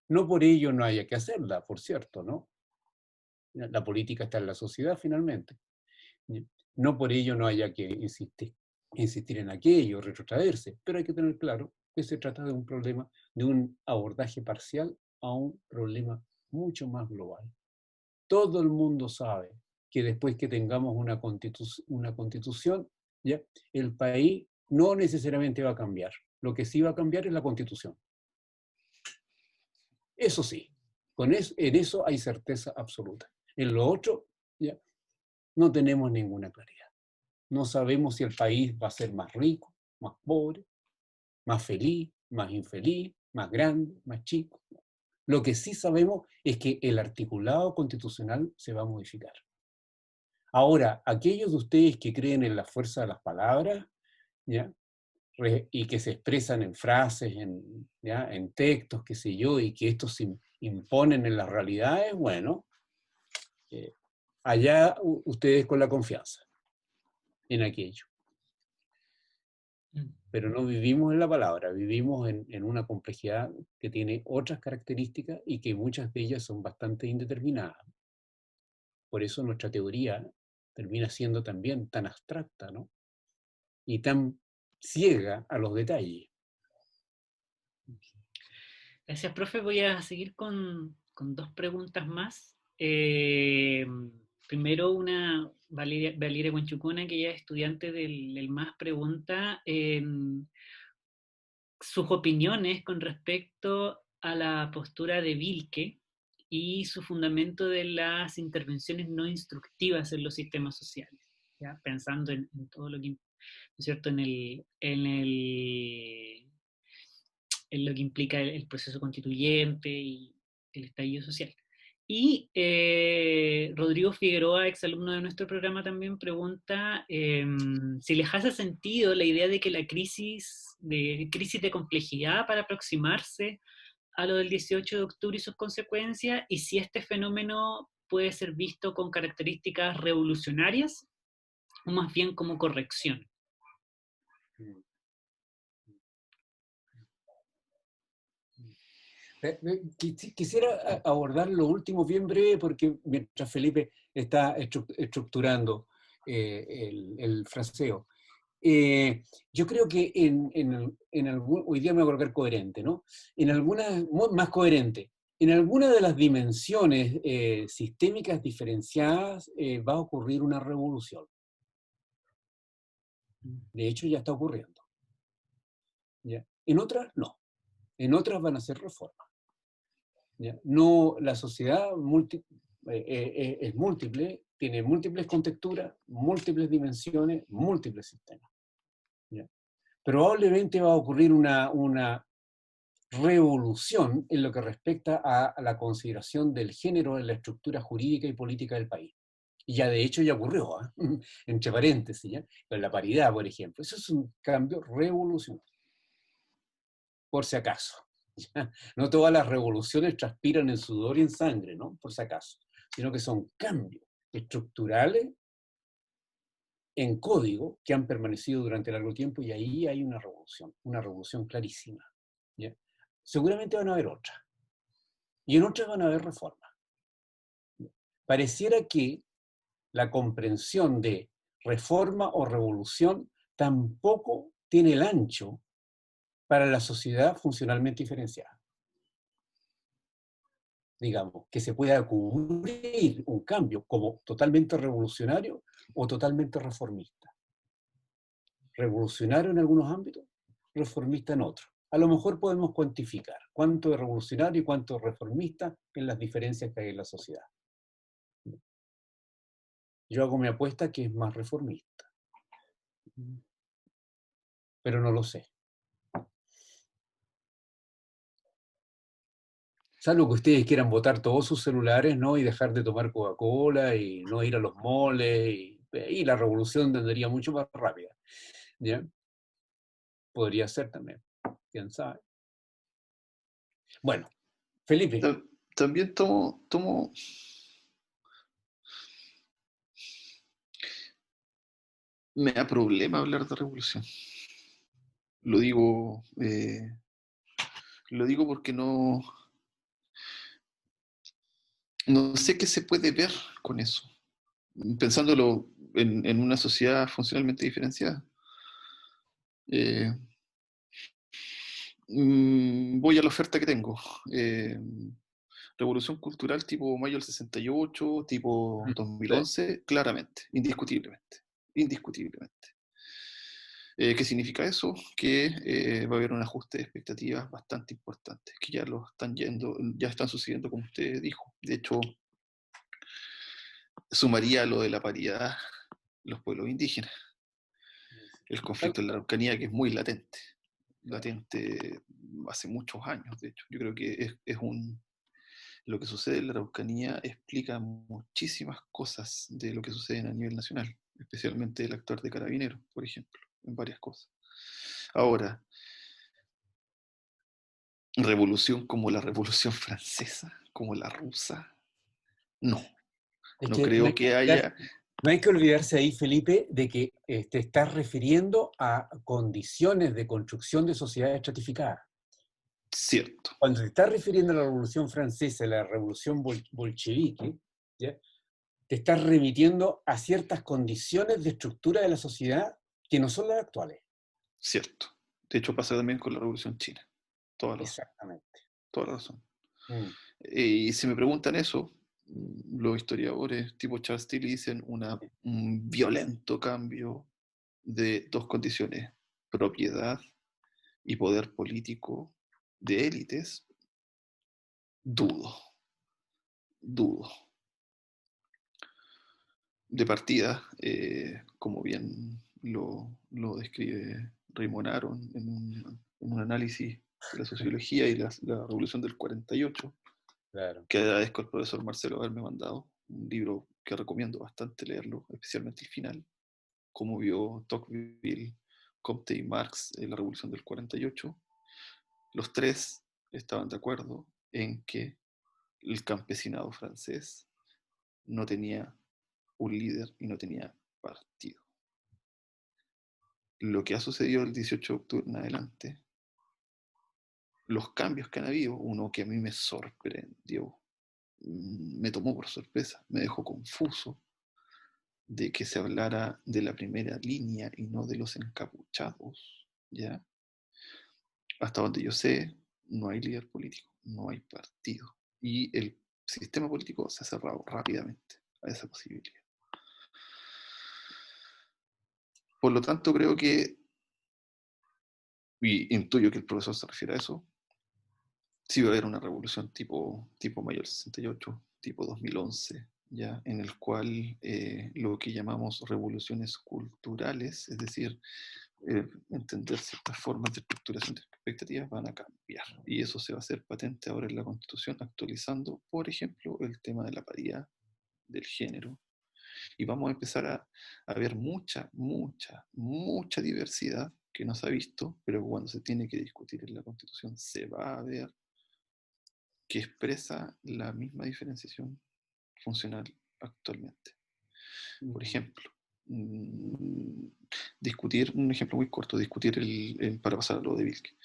No por ello no haya que hacerla, por cierto, ¿no? La política está en la sociedad finalmente. No por ello no haya que insistir en aquello, retrotraerse, pero hay que tener claro que se trata de un problema, de un abordaje parcial a un problema mucho más global. Todo el mundo sabe que después que tengamos una constitución, ¿ya? El país no necesariamente va a cambiar. Lo que sí va a cambiar es la constitución. Eso sí, en eso hay certeza absoluta. En lo otro, ¿ya? No tenemos ninguna claridad. No sabemos si el país va a ser más rico, más pobre, más feliz, más infeliz, más grande, más chico. Lo que sí sabemos es que el articulado constitucional se va a modificar. Ahora, aquellos de ustedes que creen en la fuerza de las palabras, ¿ya? Y que se expresan en frases, ¿ya? En textos, qué sé yo, y que estos se imponen en las realidades, bueno, allá ustedes con la confianza en aquello. Pero no vivimos en la palabra, vivimos en una complejidad que tiene otras características y que muchas de ellas son bastante indeterminadas. Por eso nuestra teoría termina siendo también tan abstracta, ¿no? Y tan ciega a los detalles. Gracias, profe. Voy a seguir con dos preguntas más. Primero, Valeria Huanchucuna, que ya es estudiante del MAS, pregunta sus opiniones con respecto a la postura de Vilke y su fundamento de las intervenciones no instructivas en los sistemas sociales, ¿ya? Pensando en todo lo que, ¿no es cierto?, en lo que implica el proceso constituyente y el estallido social. Y Rodrigo Figueroa, exalumno de nuestro programa, también pregunta si les hace sentido la idea de que la crisis de complejidad para aproximarse a lo del 18 de octubre y sus consecuencias, y si este fenómeno puede ser visto con características revolucionarias o más bien como corrección. Quisiera abordar lo último bien breve porque mientras Felipe está estructurando el fraseo. Yo creo que hoy día me voy a colocar coherente, ¿no? En algunas, más coherente, en alguna de las dimensiones sistémicas diferenciadas va a ocurrir una revolución. De hecho, ya está ocurriendo. ¿Ya? En otras, no. En otras van a ser reformas. ¿Ya? No, la sociedad es múltiple, tiene múltiples contexturas, múltiples dimensiones, múltiples sistemas. ¿Ya? Probablemente va a ocurrir una revolución en lo que respecta a la consideración del género en la estructura jurídica y política del país. Y ya de hecho ya ocurrió, ¿eh? Entre paréntesis, ¿ya? Con la paridad, por ejemplo. Eso es un cambio revolucionario, por si acaso. ¿Ya? No todas las revoluciones transpiran en sudor y en sangre, ¿no? Por si acaso, sino que son cambios estructurales en código que han permanecido durante largo tiempo y ahí hay una revolución clarísima. ¿Ya? Seguramente van a haber otras. Y en otras van a haber reformas. Pareciera que la comprensión de reforma o revolución tampoco tiene el ancho para la sociedad funcionalmente diferenciada. Digamos, que se pueda cubrir un cambio como totalmente revolucionario o totalmente reformista. Revolucionario en algunos ámbitos, reformista en otros. A lo mejor podemos cuantificar cuánto es revolucionario y cuánto es reformista en las diferencias que hay en la sociedad. Yo hago mi apuesta que es más reformista, pero no lo sé. Salvo que ustedes quieran botar todos sus celulares, ¿no? Y dejar de tomar Coca-Cola y no ir a los moles y la revolución tendría mucho más rápida. ¿Ya? Podría ser también, quién sabe. Bueno, Felipe. También tomo me da problema hablar de revolución. Lo digo, lo digo porque no sé qué se puede ver con eso. Pensándolo en una sociedad funcionalmente diferenciada. Eh, Voy a la oferta que tengo. Revolución cultural tipo mayo del 68, tipo Sí. 2011, claramente, indiscutiblemente. Indiscutiblemente. ¿Qué significa eso? Que va a haber un ajuste de expectativas bastante importante, que ya lo están yendo, ya están sucediendo como usted dijo. De hecho, sumaría lo de la paridad los pueblos indígenas, el conflicto en la Araucanía que es muy latente, latente hace muchos años, de hecho. Yo creo que lo que sucede en la Araucanía explica muchísimas cosas de lo que sucede a nivel nacional, especialmente el actuar de Carabineros, por ejemplo, en varias cosas. Ahora, revolución como la Revolución Francesa, como la rusa, no, Es no que no hay creo que que haya, no hay que olvidarse ahí, Felipe, de que te estás refiriendo a condiciones de construcción de sociedades estratificadas. cierto, Cuando te estás refiriendo a la Revolución Francesa, a la Revolución bolchevique, ¿ya? Te estás remitiendo a ciertas condiciones de estructura de la sociedad que no son las actuales. cierto. De hecho pasa también con la Revolución China, toda la razón, Exactamente. toda la razón. Mm. Y si me preguntan eso, los historiadores tipo Charles Tilly dicen un violento cambio de dos condiciones, propiedad y poder político de élites, dudo, dudo. De partida, como bien lo describe Raymond Aron en un análisis de la sociología y la revolución del 48, Claro. que agradezco al profesor Marcelo haberme mandado, un libro que recomiendo bastante leerlo, especialmente el final, cómo vio Tocqueville, Comte y Marx en la revolución del 48. Los tres estaban de acuerdo en que el campesinado francés no tenía un líder y no tenía partido. Lo que ha sucedido el 18 de octubre en adelante, los cambios que han habido, uno que a mí me sorprendió, me tomó por sorpresa, me dejó confuso, de que se hablara de la primera línea y no de los encapuchados, ¿ya? Hasta donde yo sé, no hay líder político, no hay partido. Y el sistema político se ha cerrado rápidamente a esa posibilidad. Por lo tanto, creo que, y intuyo que el profesor se refiere a eso, sí va a haber una revolución tipo mayo del 68, tipo 2011, ¿ya? En el cual lo que llamamos revoluciones culturales, es decir, entender ciertas formas de estructuración de expectativas van a cambiar. Y eso se va a hacer patente ahora en la Constitución, actualizando, por ejemplo, el tema de la paridad del género. Y vamos a empezar a ver mucha diversidad que no se ha visto, pero cuando se tiene que discutir en la Constitución se va a ver que expresa la misma diferenciación funcional actualmente. Por ejemplo, discutir, un ejemplo muy corto, discutir para pasar a lo de Vilke,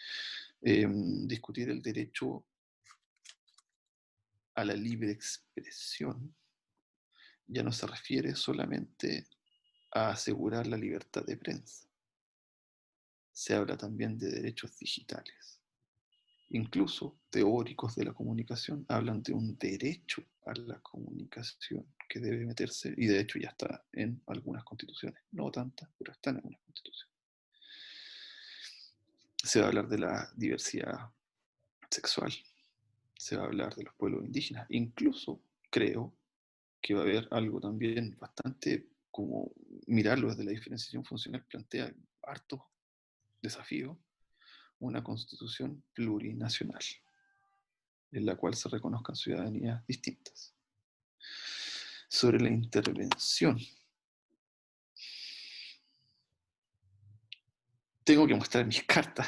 discutir el derecho a la libre expresión ya no se refiere solamente a asegurar la libertad de prensa, se habla también de derechos digitales. Incluso teóricos de la comunicación hablan de un derecho a la comunicación que debe meterse, y de hecho ya está en algunas constituciones, no tantas, pero está en algunas constituciones. Se va a hablar de la diversidad sexual, se va a hablar de los pueblos indígenas, incluso creo que va a haber algo también bastante como mirarlo desde la diferenciación funcional, plantea hartos desafíos, una constitución plurinacional, en la cual se reconozcan ciudadanías distintas. Sobre la intervención, tengo que mostrar mis cartas.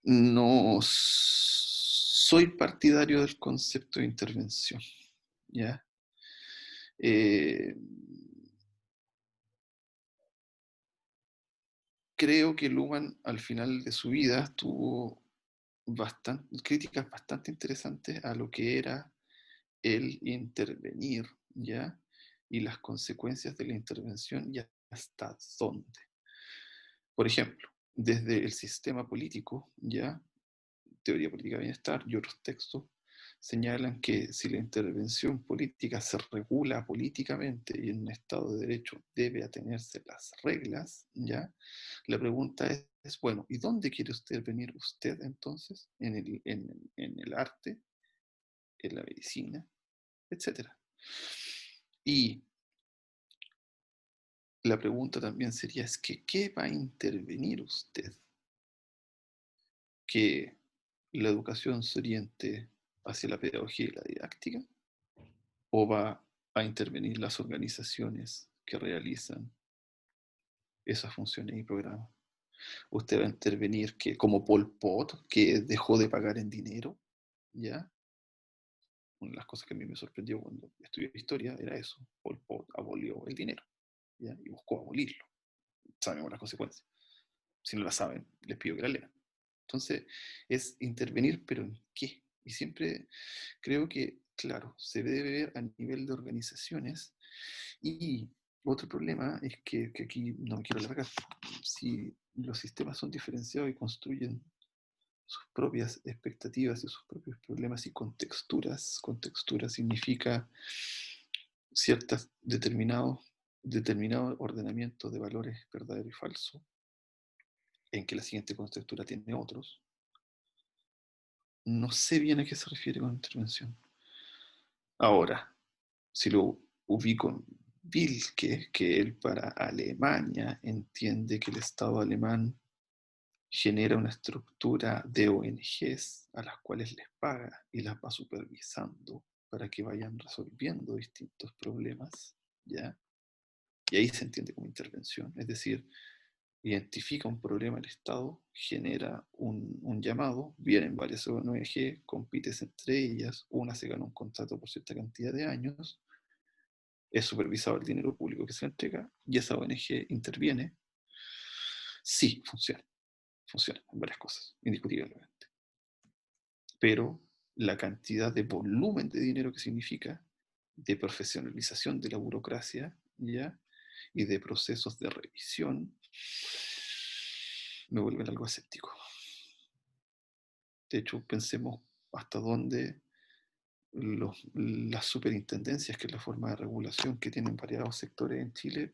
No soy partidario del concepto de intervención, ¿ya? creo que Luhmann al final de su vida tuvo críticas bastante interesantes a lo que era el intervenir, ¿ya? Y las consecuencias de la intervención y hasta dónde. Por ejemplo, desde el sistema político, ¿ya? Teoría política de bienestar y otros textos señalan que si la intervención política se regula políticamente y en un Estado de Derecho debe atenerse las reglas, ¿ya? La pregunta bueno, ¿y dónde quiere usted venir usted entonces? En el arte, en la medicina, etcétera. Y la pregunta también sería, es que, ¿qué va a intervenir usted? ¿Que la educación se oriente hacia la pedagogía y la didáctica? ¿O va a intervenir las organizaciones que realizan esas funciones y programas? ¿Usted va a intervenir que, como Pol Pot, que dejó de pagar en dinero? ¿Ya? Una de las cosas que a mí me sorprendió cuando estudié historia era eso. Pol Pot abolió el dinero, ¿ya? Y buscó abolirlo. Sabemos las consecuencias. Si no las saben, les pido que la lean. Entonces, es intervenir, pero ¿en qué? Y siempre creo que, claro, se debe ver a nivel de organizaciones. Y otro problema es que aquí no me quiero alargar. Si los sistemas son diferenciados y construyen sus propias expectativas y sus propios problemas y contexturas, contextura significa ciertas determinado ordenamiento de valores verdadero y falso, en que la siguiente contextura tiene otros. No sé bien a qué se refiere con intervención. Ahora, si lo ubico en Wilke, que él para Alemania entiende que el Estado alemán genera una estructura de ONGs a las cuales les paga y las va supervisando para que vayan resolviendo distintos problemas, ¿ya? Y ahí se entiende como intervención, es decir, identifica un problema el Estado, genera un llamado, vienen varias ONG, compites entre ellas, una se gana un contrato por cierta cantidad de años, es supervisado el dinero público que se le entrega y esa ONG interviene. Sí, funciona en varias cosas, indiscutiblemente. Pero la cantidad de volumen de dinero que significa, de profesionalización de la burocracia, ¿ya? Y de procesos de revisión, me vuelven algo escéptico. De hecho, pensemos hasta dónde las superintendencias, que es la forma de regulación que tienen variados sectores en Chile,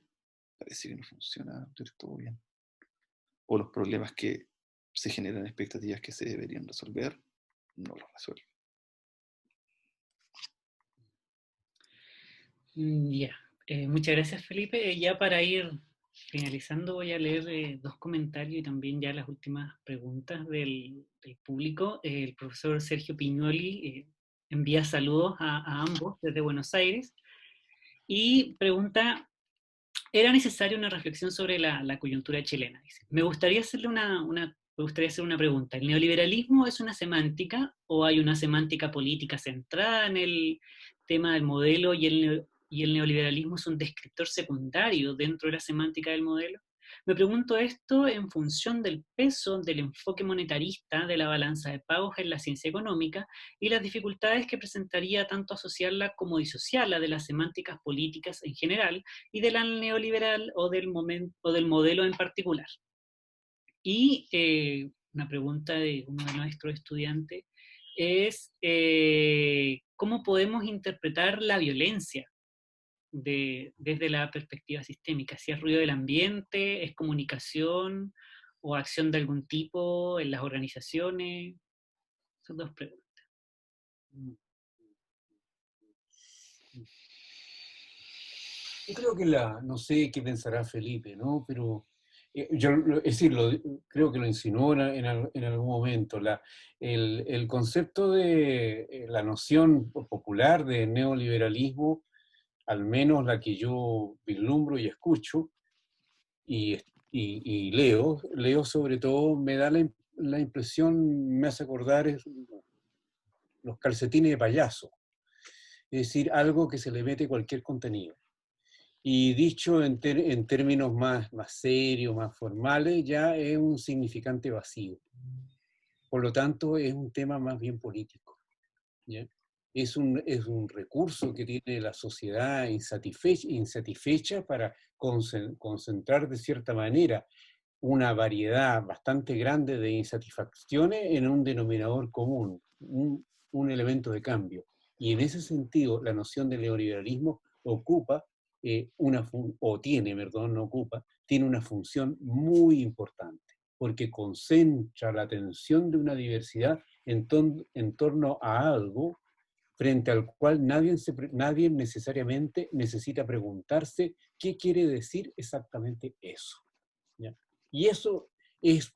parece que no funciona del todo bien. O los problemas que se generan expectativas que se deberían resolver, no los resuelven. Ya, muchas gracias Felipe. Ya para ir finalizando voy a leer dos comentarios y también ya las últimas preguntas del público. El profesor Sergio Pignoli envía saludos a ambos desde Buenos Aires y pregunta, ¿era necesaria una reflexión sobre la coyuntura chilena? Dice. Me gustaría hacer una pregunta. ¿El neoliberalismo es una semántica o hay una semántica política centrada en el tema del modelo y el neoliberalismo es un descriptor secundario dentro de la semántica del modelo? Me pregunto esto en función del peso del enfoque monetarista de la balanza de pagos en la ciencia económica y las dificultades que presentaría tanto asociarla como disociarla de las semánticas políticas en general y de la neoliberal o del modelo en particular. Y una pregunta de uno de nuestros estudiantes es ¿cómo podemos interpretar la violencia desde la perspectiva sistémica? Si es ruido del ambiente, es comunicación o acción de algún tipo en las organizaciones. Son dos preguntas. Yo creo que no sé qué pensará Felipe, ¿no? Pero yo, es decir, creo que lo insinuó en algún momento. El concepto de la noción popular de neoliberalismo, al menos la que yo vislumbro y escucho y, y leo sobre todo, me da la impresión, me hace acordar los calcetines de payaso, es decir, algo que se le mete cualquier contenido. Y dicho en términos más serios, más formales, ya es un significante vacío. Por lo tanto, es un tema más bien político, ¿ya? Es un recurso que tiene la sociedad insatisfecha para concentrar de cierta manera una variedad bastante grande de insatisfacciones en un denominador común, un elemento de cambio. Y en ese sentido, la noción del neoliberalismo ocupa o tiene, perdón, no ocupa, tiene una función muy importante, porque concentra la atención de una diversidad en torno a algo frente al cual nadie necesariamente necesita preguntarse qué quiere decir exactamente eso, ¿ya? Y eso es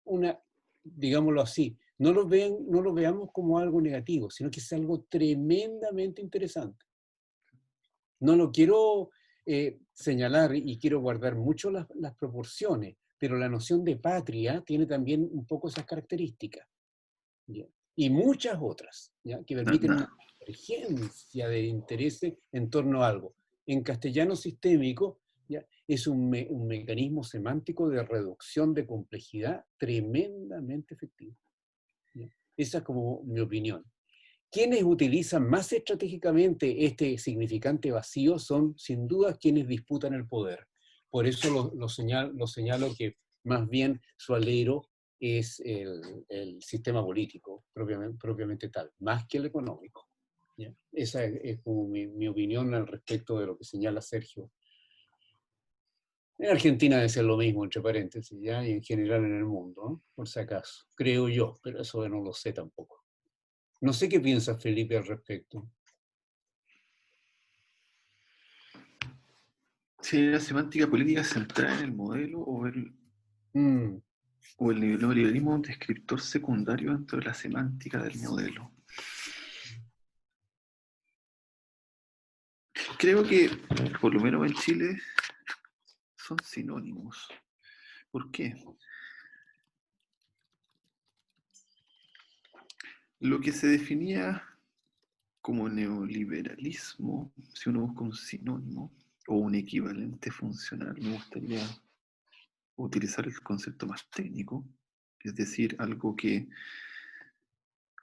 una, digámoslo así, no lo veamos como algo negativo, sino que es algo tremendamente interesante. No lo quiero señalar y quiero guardar mucho las proporciones, pero la noción de patria tiene también un poco esas características, ¿ya? Y muchas otras, ¿ya? Que permiten una convergencia de intereses en torno a algo. En castellano sistémico, ¿ya? Es un mecanismo semántico de reducción de complejidad tremendamente efectivo, ¿ya? Esa es como mi opinión. Quienes utilizan más estratégicamente este significante vacío son, sin duda, quienes disputan el poder. Por eso lo señalo que más bien su alero es el sistema político, propiamente tal, más que el económico, ¿ya? Esa es como mi opinión al respecto de lo que señala Sergio. En Argentina debe ser lo mismo, entre paréntesis, ¿ya? Y en general en el mundo, ¿no? Por si acaso, creo yo, pero eso no lo sé tampoco. No sé qué piensa Felipe al respecto. Si la semántica política centrada en el modelo Mm, o el neoliberalismo un descriptor secundario dentro de la semántica del modelo. Creo que, por lo menos en Chile, son sinónimos. ¿Por qué? Lo que se definía como neoliberalismo, si uno busca un sinónimo o un equivalente funcional, me gustaría utilizar el concepto más técnico, es decir, algo que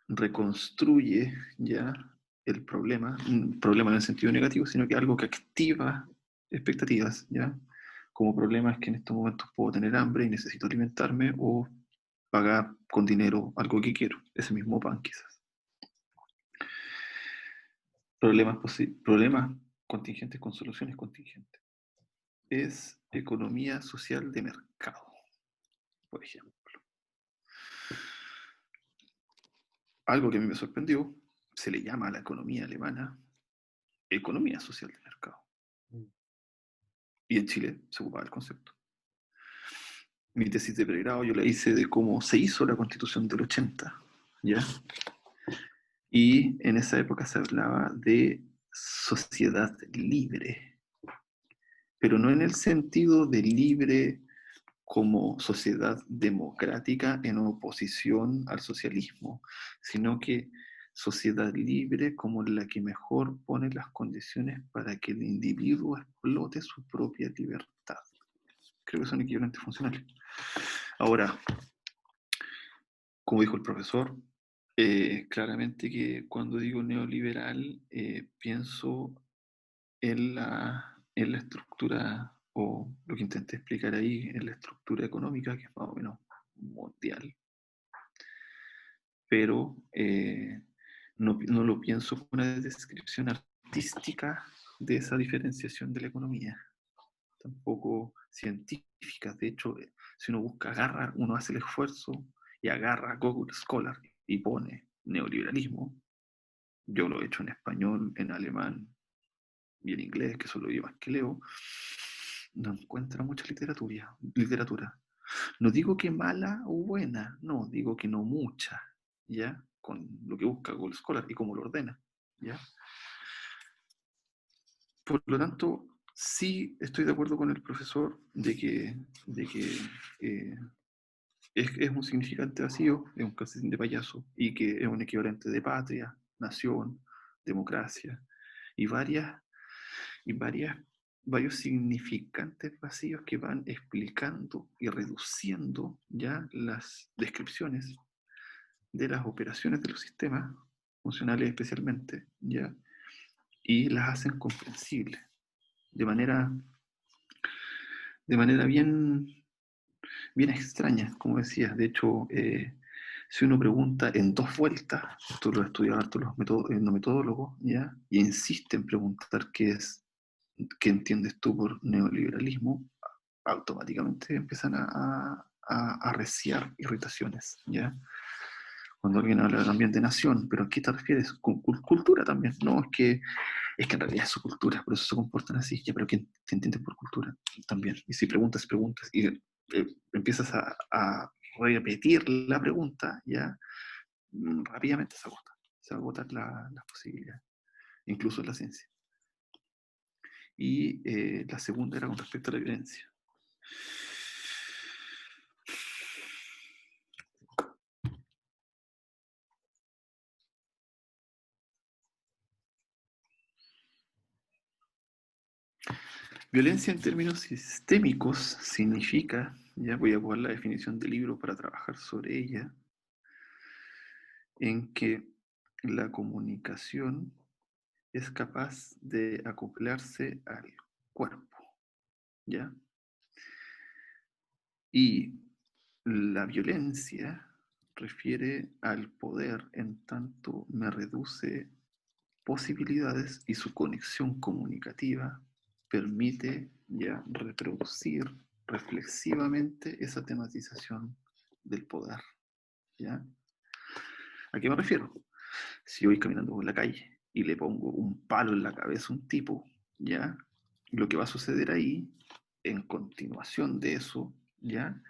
reconstruye ya el problema, un problema en el sentido negativo, sino que algo que activa expectativas, ¿ya? Como problema es que en estos momentos puedo tener hambre y necesito alimentarme o pagar con dinero algo que quiero, ese mismo pan quizás. Problemas contingentes con soluciones contingentes. Es economía social de mercado, por ejemplo. Algo que a mí me sorprendió, se le llama a la economía alemana economía social de mercado. Y en Chile se ocupaba el concepto. Mi tesis de pregrado yo la hice de cómo se hizo la Constitución del 80, ¿ya? Y en esa época se hablaba de sociedad libre, pero no en el sentido de libre como sociedad democrática en oposición al socialismo, sino que sociedad libre como la que mejor pone las condiciones para que el individuo explote su propia libertad. Creo que son equivalentes funcionales. Ahora, como dijo el profesor, claramente que cuando digo neoliberal pienso en la estructura, o lo que intenté explicar ahí, en la estructura económica, que es más o menos mundial. Pero no lo pienso como una descripción artística de esa diferenciación de la economía, tampoco científica. De hecho, si uno busca, uno hace el esfuerzo y agarra Google Scholar y pone neoliberalismo. Yo lo he hecho en español, en alemán y en inglés, que son los idiomas que leo. No encuentro mucha literatura. No digo que mala o buena, no, digo que no mucha, ¿ya? Con lo que busca Google Scholar y cómo lo ordena, ¿ya? Por lo tanto, sí estoy de acuerdo con el profesor de que es un significante vacío, es un calcetín de payaso, y que es un equivalente de patria, nación, democracia, y varias varios significantes vacíos que van explicando y reduciendo ya las descripciones de las operaciones de los sistemas funcionales especialmente, ya, y las hacen comprensibles de manera bien, bien extraña, como decías. De hecho, si uno pregunta en 2 vueltas, tú lo has estudiado harto los metodólogos, ¿ya? Y insiste en preguntar qué entiendes tú por neoliberalismo, automáticamente empiezan a arreciar irritaciones, ¿ya? Cuando alguien habla también de nación, ¿pero a qué te refieres? Cultura también. No, es que en realidad es su cultura, por eso se comportan así. Ya, pero ¿qué entiendes por cultura? También. Y si preguntas y empiezas a repetir la pregunta, ya rápidamente se agota. Se agotan las posibilidades, incluso en la ciencia. Y la segunda era con respecto a la violencia. Violencia en términos sistémicos significa, ya voy a ocupar la definición del libro para trabajar sobre ella, en que la comunicación es capaz de acoplarse al cuerpo, ¿ya? Y la violencia refiere al poder en tanto me reduce posibilidades y su conexión comunicativa permite ya reproducir reflexivamente esa tematización del poder, ¿ya? ¿A qué me refiero? Si voy caminando por la calle y le pongo un palo en la cabeza a un tipo, ¿ya? Lo que va a suceder ahí, en continuación de eso, ¿ya?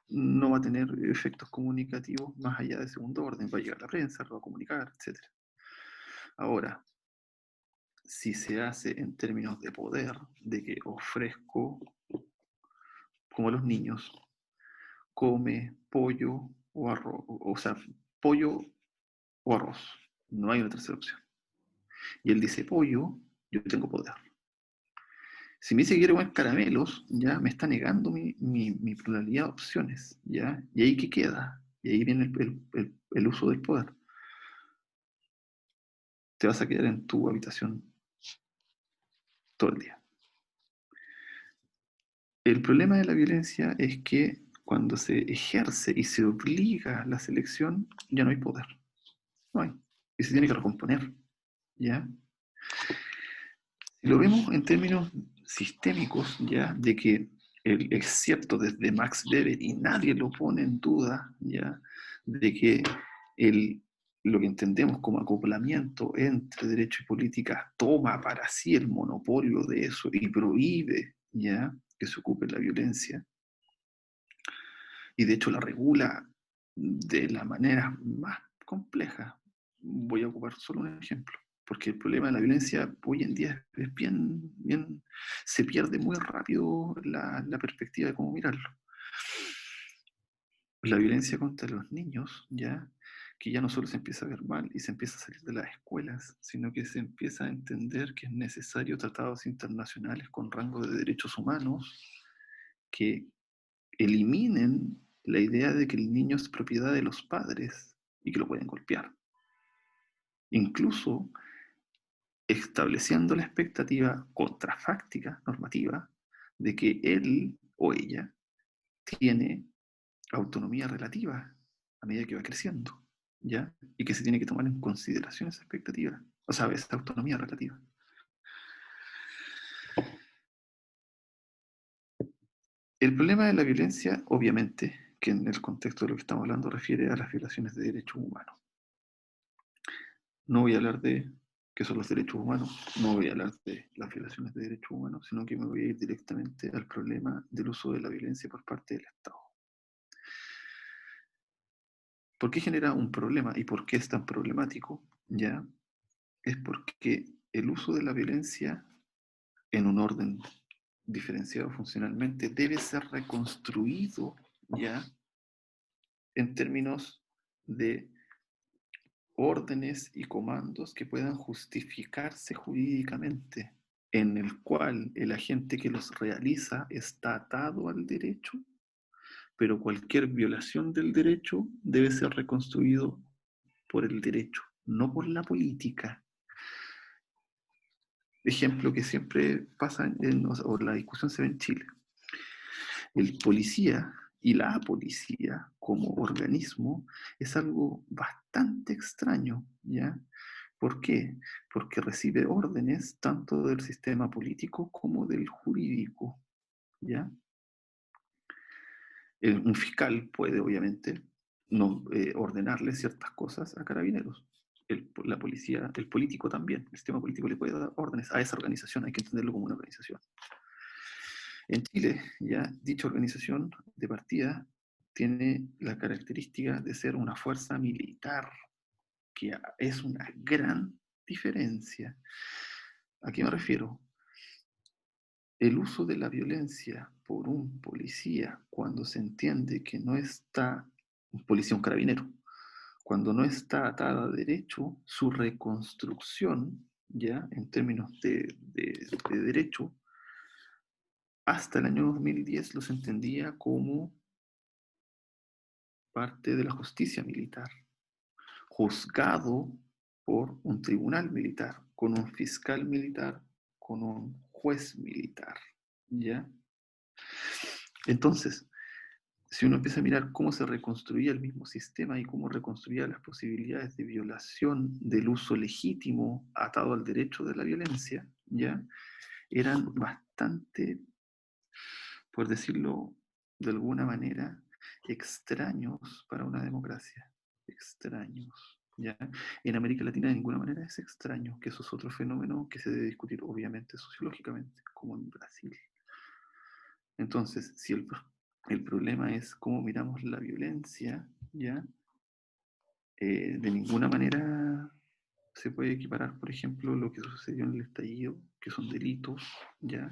No va a tener efectos comunicativos más allá de segundo orden, va a llegar a la prensa, lo va a comunicar, etc. Ahora, si se hace en términos de poder, de que ofrezco, como a los niños, come pollo o arroz, o sea, pollo o arroz, no hay una tercera opción. Y él dice pollo, yo tengo poder. Si me dice que quiere comer caramelos, ya me está negando mi pluralidad de opciones, ¿ya? ¿Y ahí qué queda? Y ahí viene el uso del poder. Te vas a quedar en tu habitación todo el día. El problema de la violencia es que cuando se ejerce y se obliga la selección, ya no hay poder. No hay. Y se tiene que recomponer, ¿ya? Si lo vemos en términos sistémicos, ¿ya? De que es cierto desde Max Weber y nadie lo pone en duda, ¿ya? De que lo que entendemos como acoplamiento entre derecho y política toma para sí el monopolio de eso y prohíbe, ¿ya? Que se ocupe la violencia. Y de hecho la regula de la manera más compleja. Voy a ocupar solo un ejemplo, porque el problema de la violencia hoy en día es bien, se pierde muy rápido la perspectiva de cómo mirarlo. La violencia contra los niños, ya, que ya no solo se empieza a ver mal y se empieza a salir de las escuelas, sino que se empieza a entender que es necesario tratados internacionales con rango de derechos humanos que eliminen la idea de que el niño es propiedad de los padres y que lo pueden golpear. Incluso estableciendo la expectativa contrafáctica, normativa, de que él o ella tiene autonomía relativa a medida que va creciendo, ¿ya? Y que se tiene que tomar en consideración esa expectativa, o sea, esa autonomía relativa. El problema de la violencia, obviamente, que en el contexto de lo que estamos hablando refiere a las violaciones de derechos humanos. No voy a hablar de qué son los derechos humanos, no voy a hablar de las violaciones de derechos humanos, sino que me voy a ir directamente al problema del uso de la violencia por parte del Estado. ¿Por qué genera un problema y por qué es tan problemático? ¿Ya? Es porque el uso de la violencia en un orden diferenciado funcionalmente debe ser reconstruido, ¿ya? En términos de órdenes y comandos que puedan justificarse jurídicamente en el cual el agente que los realiza está atado al derecho, pero cualquier violación del derecho debe ser reconstruido por el derecho, no por la política. Ejemplo que siempre pasa, o la discusión se ve en Chile. El policía y la policía como organismo es algo bastante extraño, ¿ya? ¿Por qué? Porque recibe órdenes tanto del sistema político como del jurídico, ¿ya? Un fiscal puede, obviamente, no, ordenarle ciertas cosas a carabineros. La policía, el político también, el sistema político le puede dar órdenes a esa organización, hay que entenderlo como una organización. En Chile, ya dicha organización de partida tiene la característica de ser una fuerza militar, que es una gran diferencia. ¿A qué me refiero? El uso de la violencia por un policía cuando se entiende que no está, un policía, un carabinero, cuando no está atada a derecho, su reconstrucción, ya en términos de derecho, hasta el año 2010 los entendía como parte de la justicia militar, juzgado por un tribunal militar, con un fiscal militar, con un juez militar, ¿ya? Entonces, si uno empieza a mirar cómo se reconstruía el mismo sistema y cómo reconstruía las posibilidades de violación del uso legítimo atado al derecho de la violencia, ¿ya? Eran bastante, por decirlo de alguna manera, extraños para una democracia. Extraños, ¿ya? En América Latina de ninguna manera es extraño, que eso es otro fenómeno que se debe discutir obviamente sociológicamente, como en Brasil. Entonces, si el problema es cómo miramos la violencia, ¿ya? De ninguna manera se puede equiparar, por ejemplo, lo que sucedió en el estallido, que son delitos, ¿ya?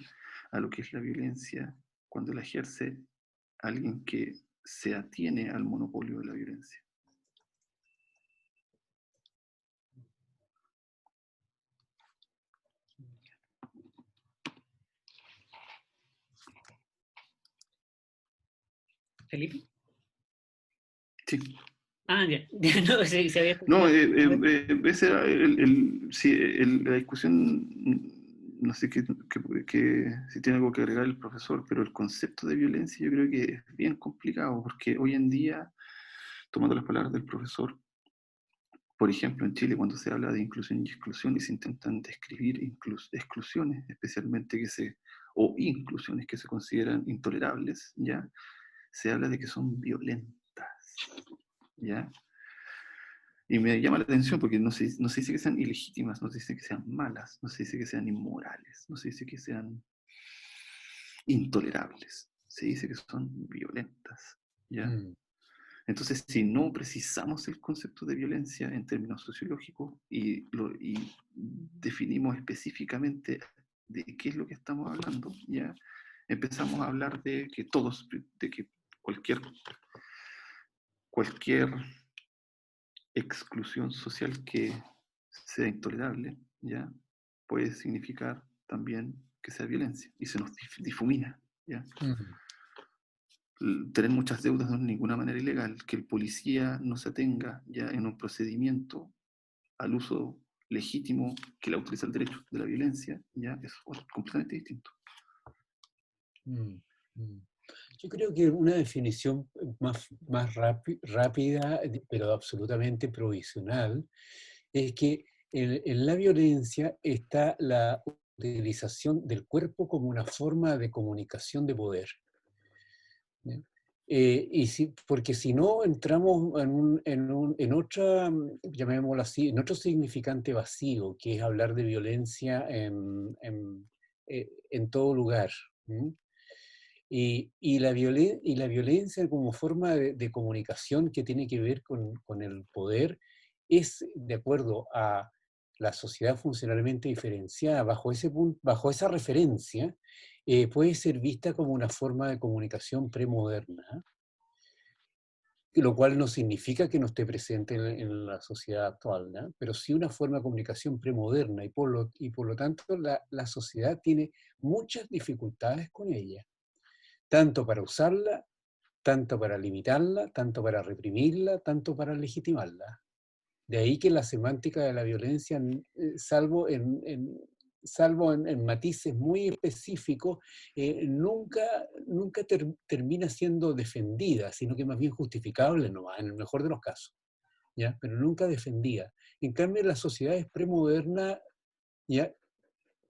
A lo que es la violencia cuando la ejerce alguien que se atiene al monopolio de la violencia. ¿Felipe? Sí. Ah, ya, ya no, se había No, escuchado. ese era sí, la discusión, no sé si tiene algo que agregar el profesor, pero el concepto de violencia yo creo que es bien complicado, porque hoy en día, tomando las palabras del profesor, por ejemplo, en Chile, cuando se habla de inclusión y exclusión y se intentan describir exclusiones, especialmente o inclusiones que se consideran intolerables, ¿ya? Se habla de que son violentas, ¿ya? Y me llama la atención porque no se dice que sean ilegítimas, no se dice que sean malas, no se dice que sean inmorales, no se dice que sean intolerables, se dice que son violentas, ¿ya? Mm. Entonces, si no precisamos el concepto de violencia en términos sociológicos y definimos específicamente de qué es lo que estamos hablando, ya empezamos a hablar de que cualquier exclusión social que sea intolerable, ya puede significar también que sea violencia y se nos difumina, ya. Mm. Tener muchas deudas no es de ninguna manera ilegal, que el policía no se atenga ya en un procedimiento al uso legítimo que la utiliza el derecho de la violencia, ya es completamente distinto. Mm. Mm. Yo creo que una definición más rápida, pero absolutamente provisional, es que en la violencia está la utilización del cuerpo como una forma de comunicación de poder. ¿Ya? Porque si no entramos en otra, llamémoslo así, en otro significante vacío, que es hablar de violencia en todo lugar. ¿M? Y la violencia como forma de comunicación que tiene que ver con el poder es, de acuerdo a la sociedad funcionalmente diferenciada, bajo esa referencia, puede ser vista como una forma de comunicación premoderna. lo cual no significa que no esté presente en la sociedad actual, ¿no? Pero sí una forma de comunicación premoderna, y por lo tanto la sociedad tiene muchas dificultades con ella, tanto para usarla, tanto para limitarla, tanto para reprimirla, tanto para legitimarla. De ahí que la semántica de la violencia, salvo en matices muy específicos, nunca termina siendo defendida, sino que más bien justificable nomás, en el mejor de los casos, ¿ya? Pero nunca defendida. En cambio, la sociedad premoderna, ¿ya?,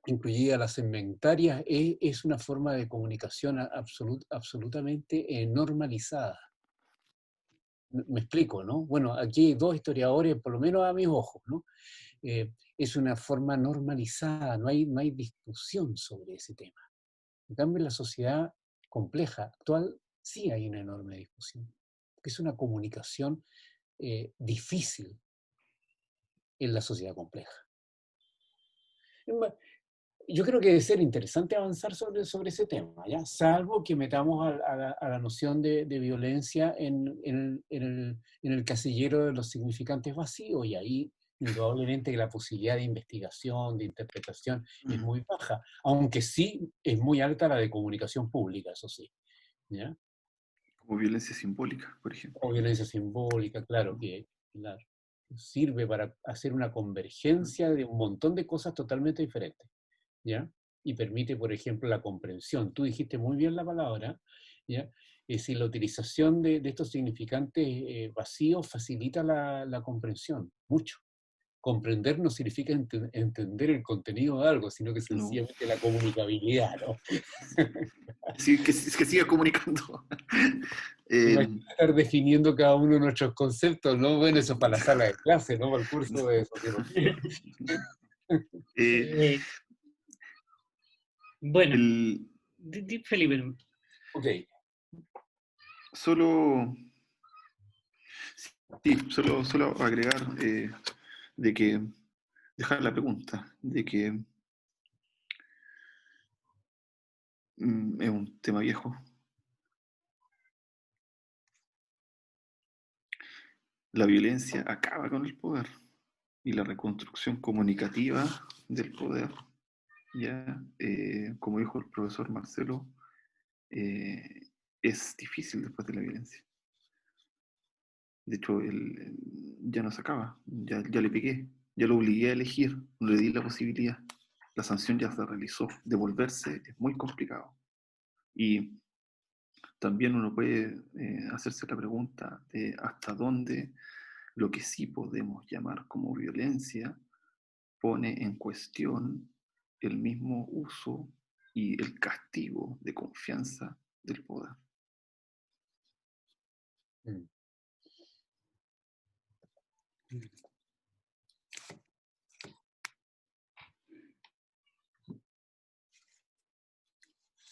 incluida las segmentarias, es una forma de comunicación absolutamente normalizada. Me explico, ¿no? Bueno, aquí hay dos historiadores, por lo menos a mis ojos, ¿no? Es una forma normalizada, no hay discusión sobre ese tema. En cambio, en la sociedad compleja actual sí hay una enorme discusión, porque es una comunicación difícil en la sociedad compleja. Yo creo que debe ser interesante avanzar sobre ese tema, ¿ya? Salvo que metamos a la noción de violencia en el casillero de los significantes vacíos, y ahí indudablemente que la posibilidad de investigación, de interpretación, es muy baja, aunque sí es muy alta la de comunicación pública, eso sí, ¿ya? Como violencia simbólica, por ejemplo. O violencia simbólica, claro, claro, sirve para hacer una convergencia de un montón de cosas totalmente diferentes, ¿ya? Y permite, por ejemplo, la comprensión. Tú dijiste muy bien la palabra, ¿ya? Es decir, la utilización de estos significantes vacíos facilita la comprensión, mucho. Comprender no significa entender el contenido de algo, sino que No. sencillamente la comunicabilidad, ¿no? Sí, que siga comunicando. Imagina estar definiendo cada uno de nuestros conceptos, ¿no? Bueno, eso es para la sala de clase, ¿no? Para el curso de sociología. eh, Bueno, el, Felipe. Ok. solo, sí, solo agregar de que, dejar la pregunta, de que es un tema viejo. La violencia acaba con el poder y la reconstrucción comunicativa del poder, ya, como dijo el profesor Marcelo, es difícil después de la violencia. De hecho, él ya no se acaba, ya le pegué, ya lo obligué a elegir, le di la posibilidad. La sanción ya se realizó, devolverse es muy complicado. Y también uno puede hacerse la pregunta de hasta dónde lo que sí podemos llamar como violencia pone en cuestión el mismo uso y el castigo de confianza del poder. Mm.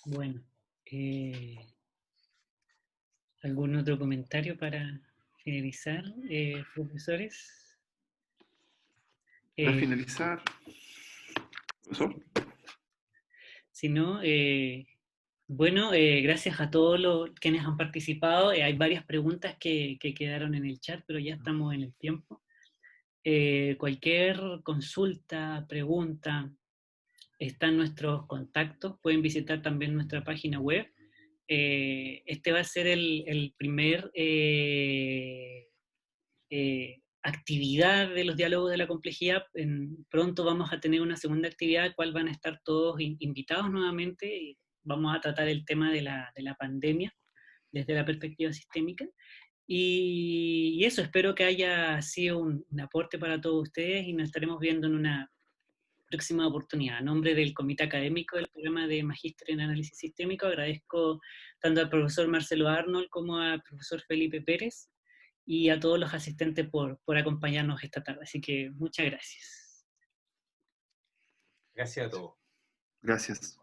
Bueno, ¿algún otro comentario para finalizar, profesores? Para finalizar, profesor. Si no, bueno, gracias a todos los quienes han participado. Hay varias preguntas que quedaron en el chat, pero ya estamos en el tiempo. Cualquier consulta, pregunta, están nuestros contactos. Pueden visitar también nuestra página web. Este va a ser el primer actividad de los diálogos de la complejidad. Pronto vamos a tener una segunda actividad, cual van a estar todos invitados nuevamente. Y vamos a tratar el tema de la pandemia desde la perspectiva sistémica. Y eso, espero que haya sido un aporte para todos ustedes y nos estaremos viendo en una próxima oportunidad. A nombre del Comité Académico del Programa de Magíster en Análisis Sistémico, agradezco tanto al profesor Marcelo Arnold como al profesor Felipe Pérez y a todos los asistentes por acompañarnos esta tarde. Así que muchas gracias. Gracias a todos. Gracias.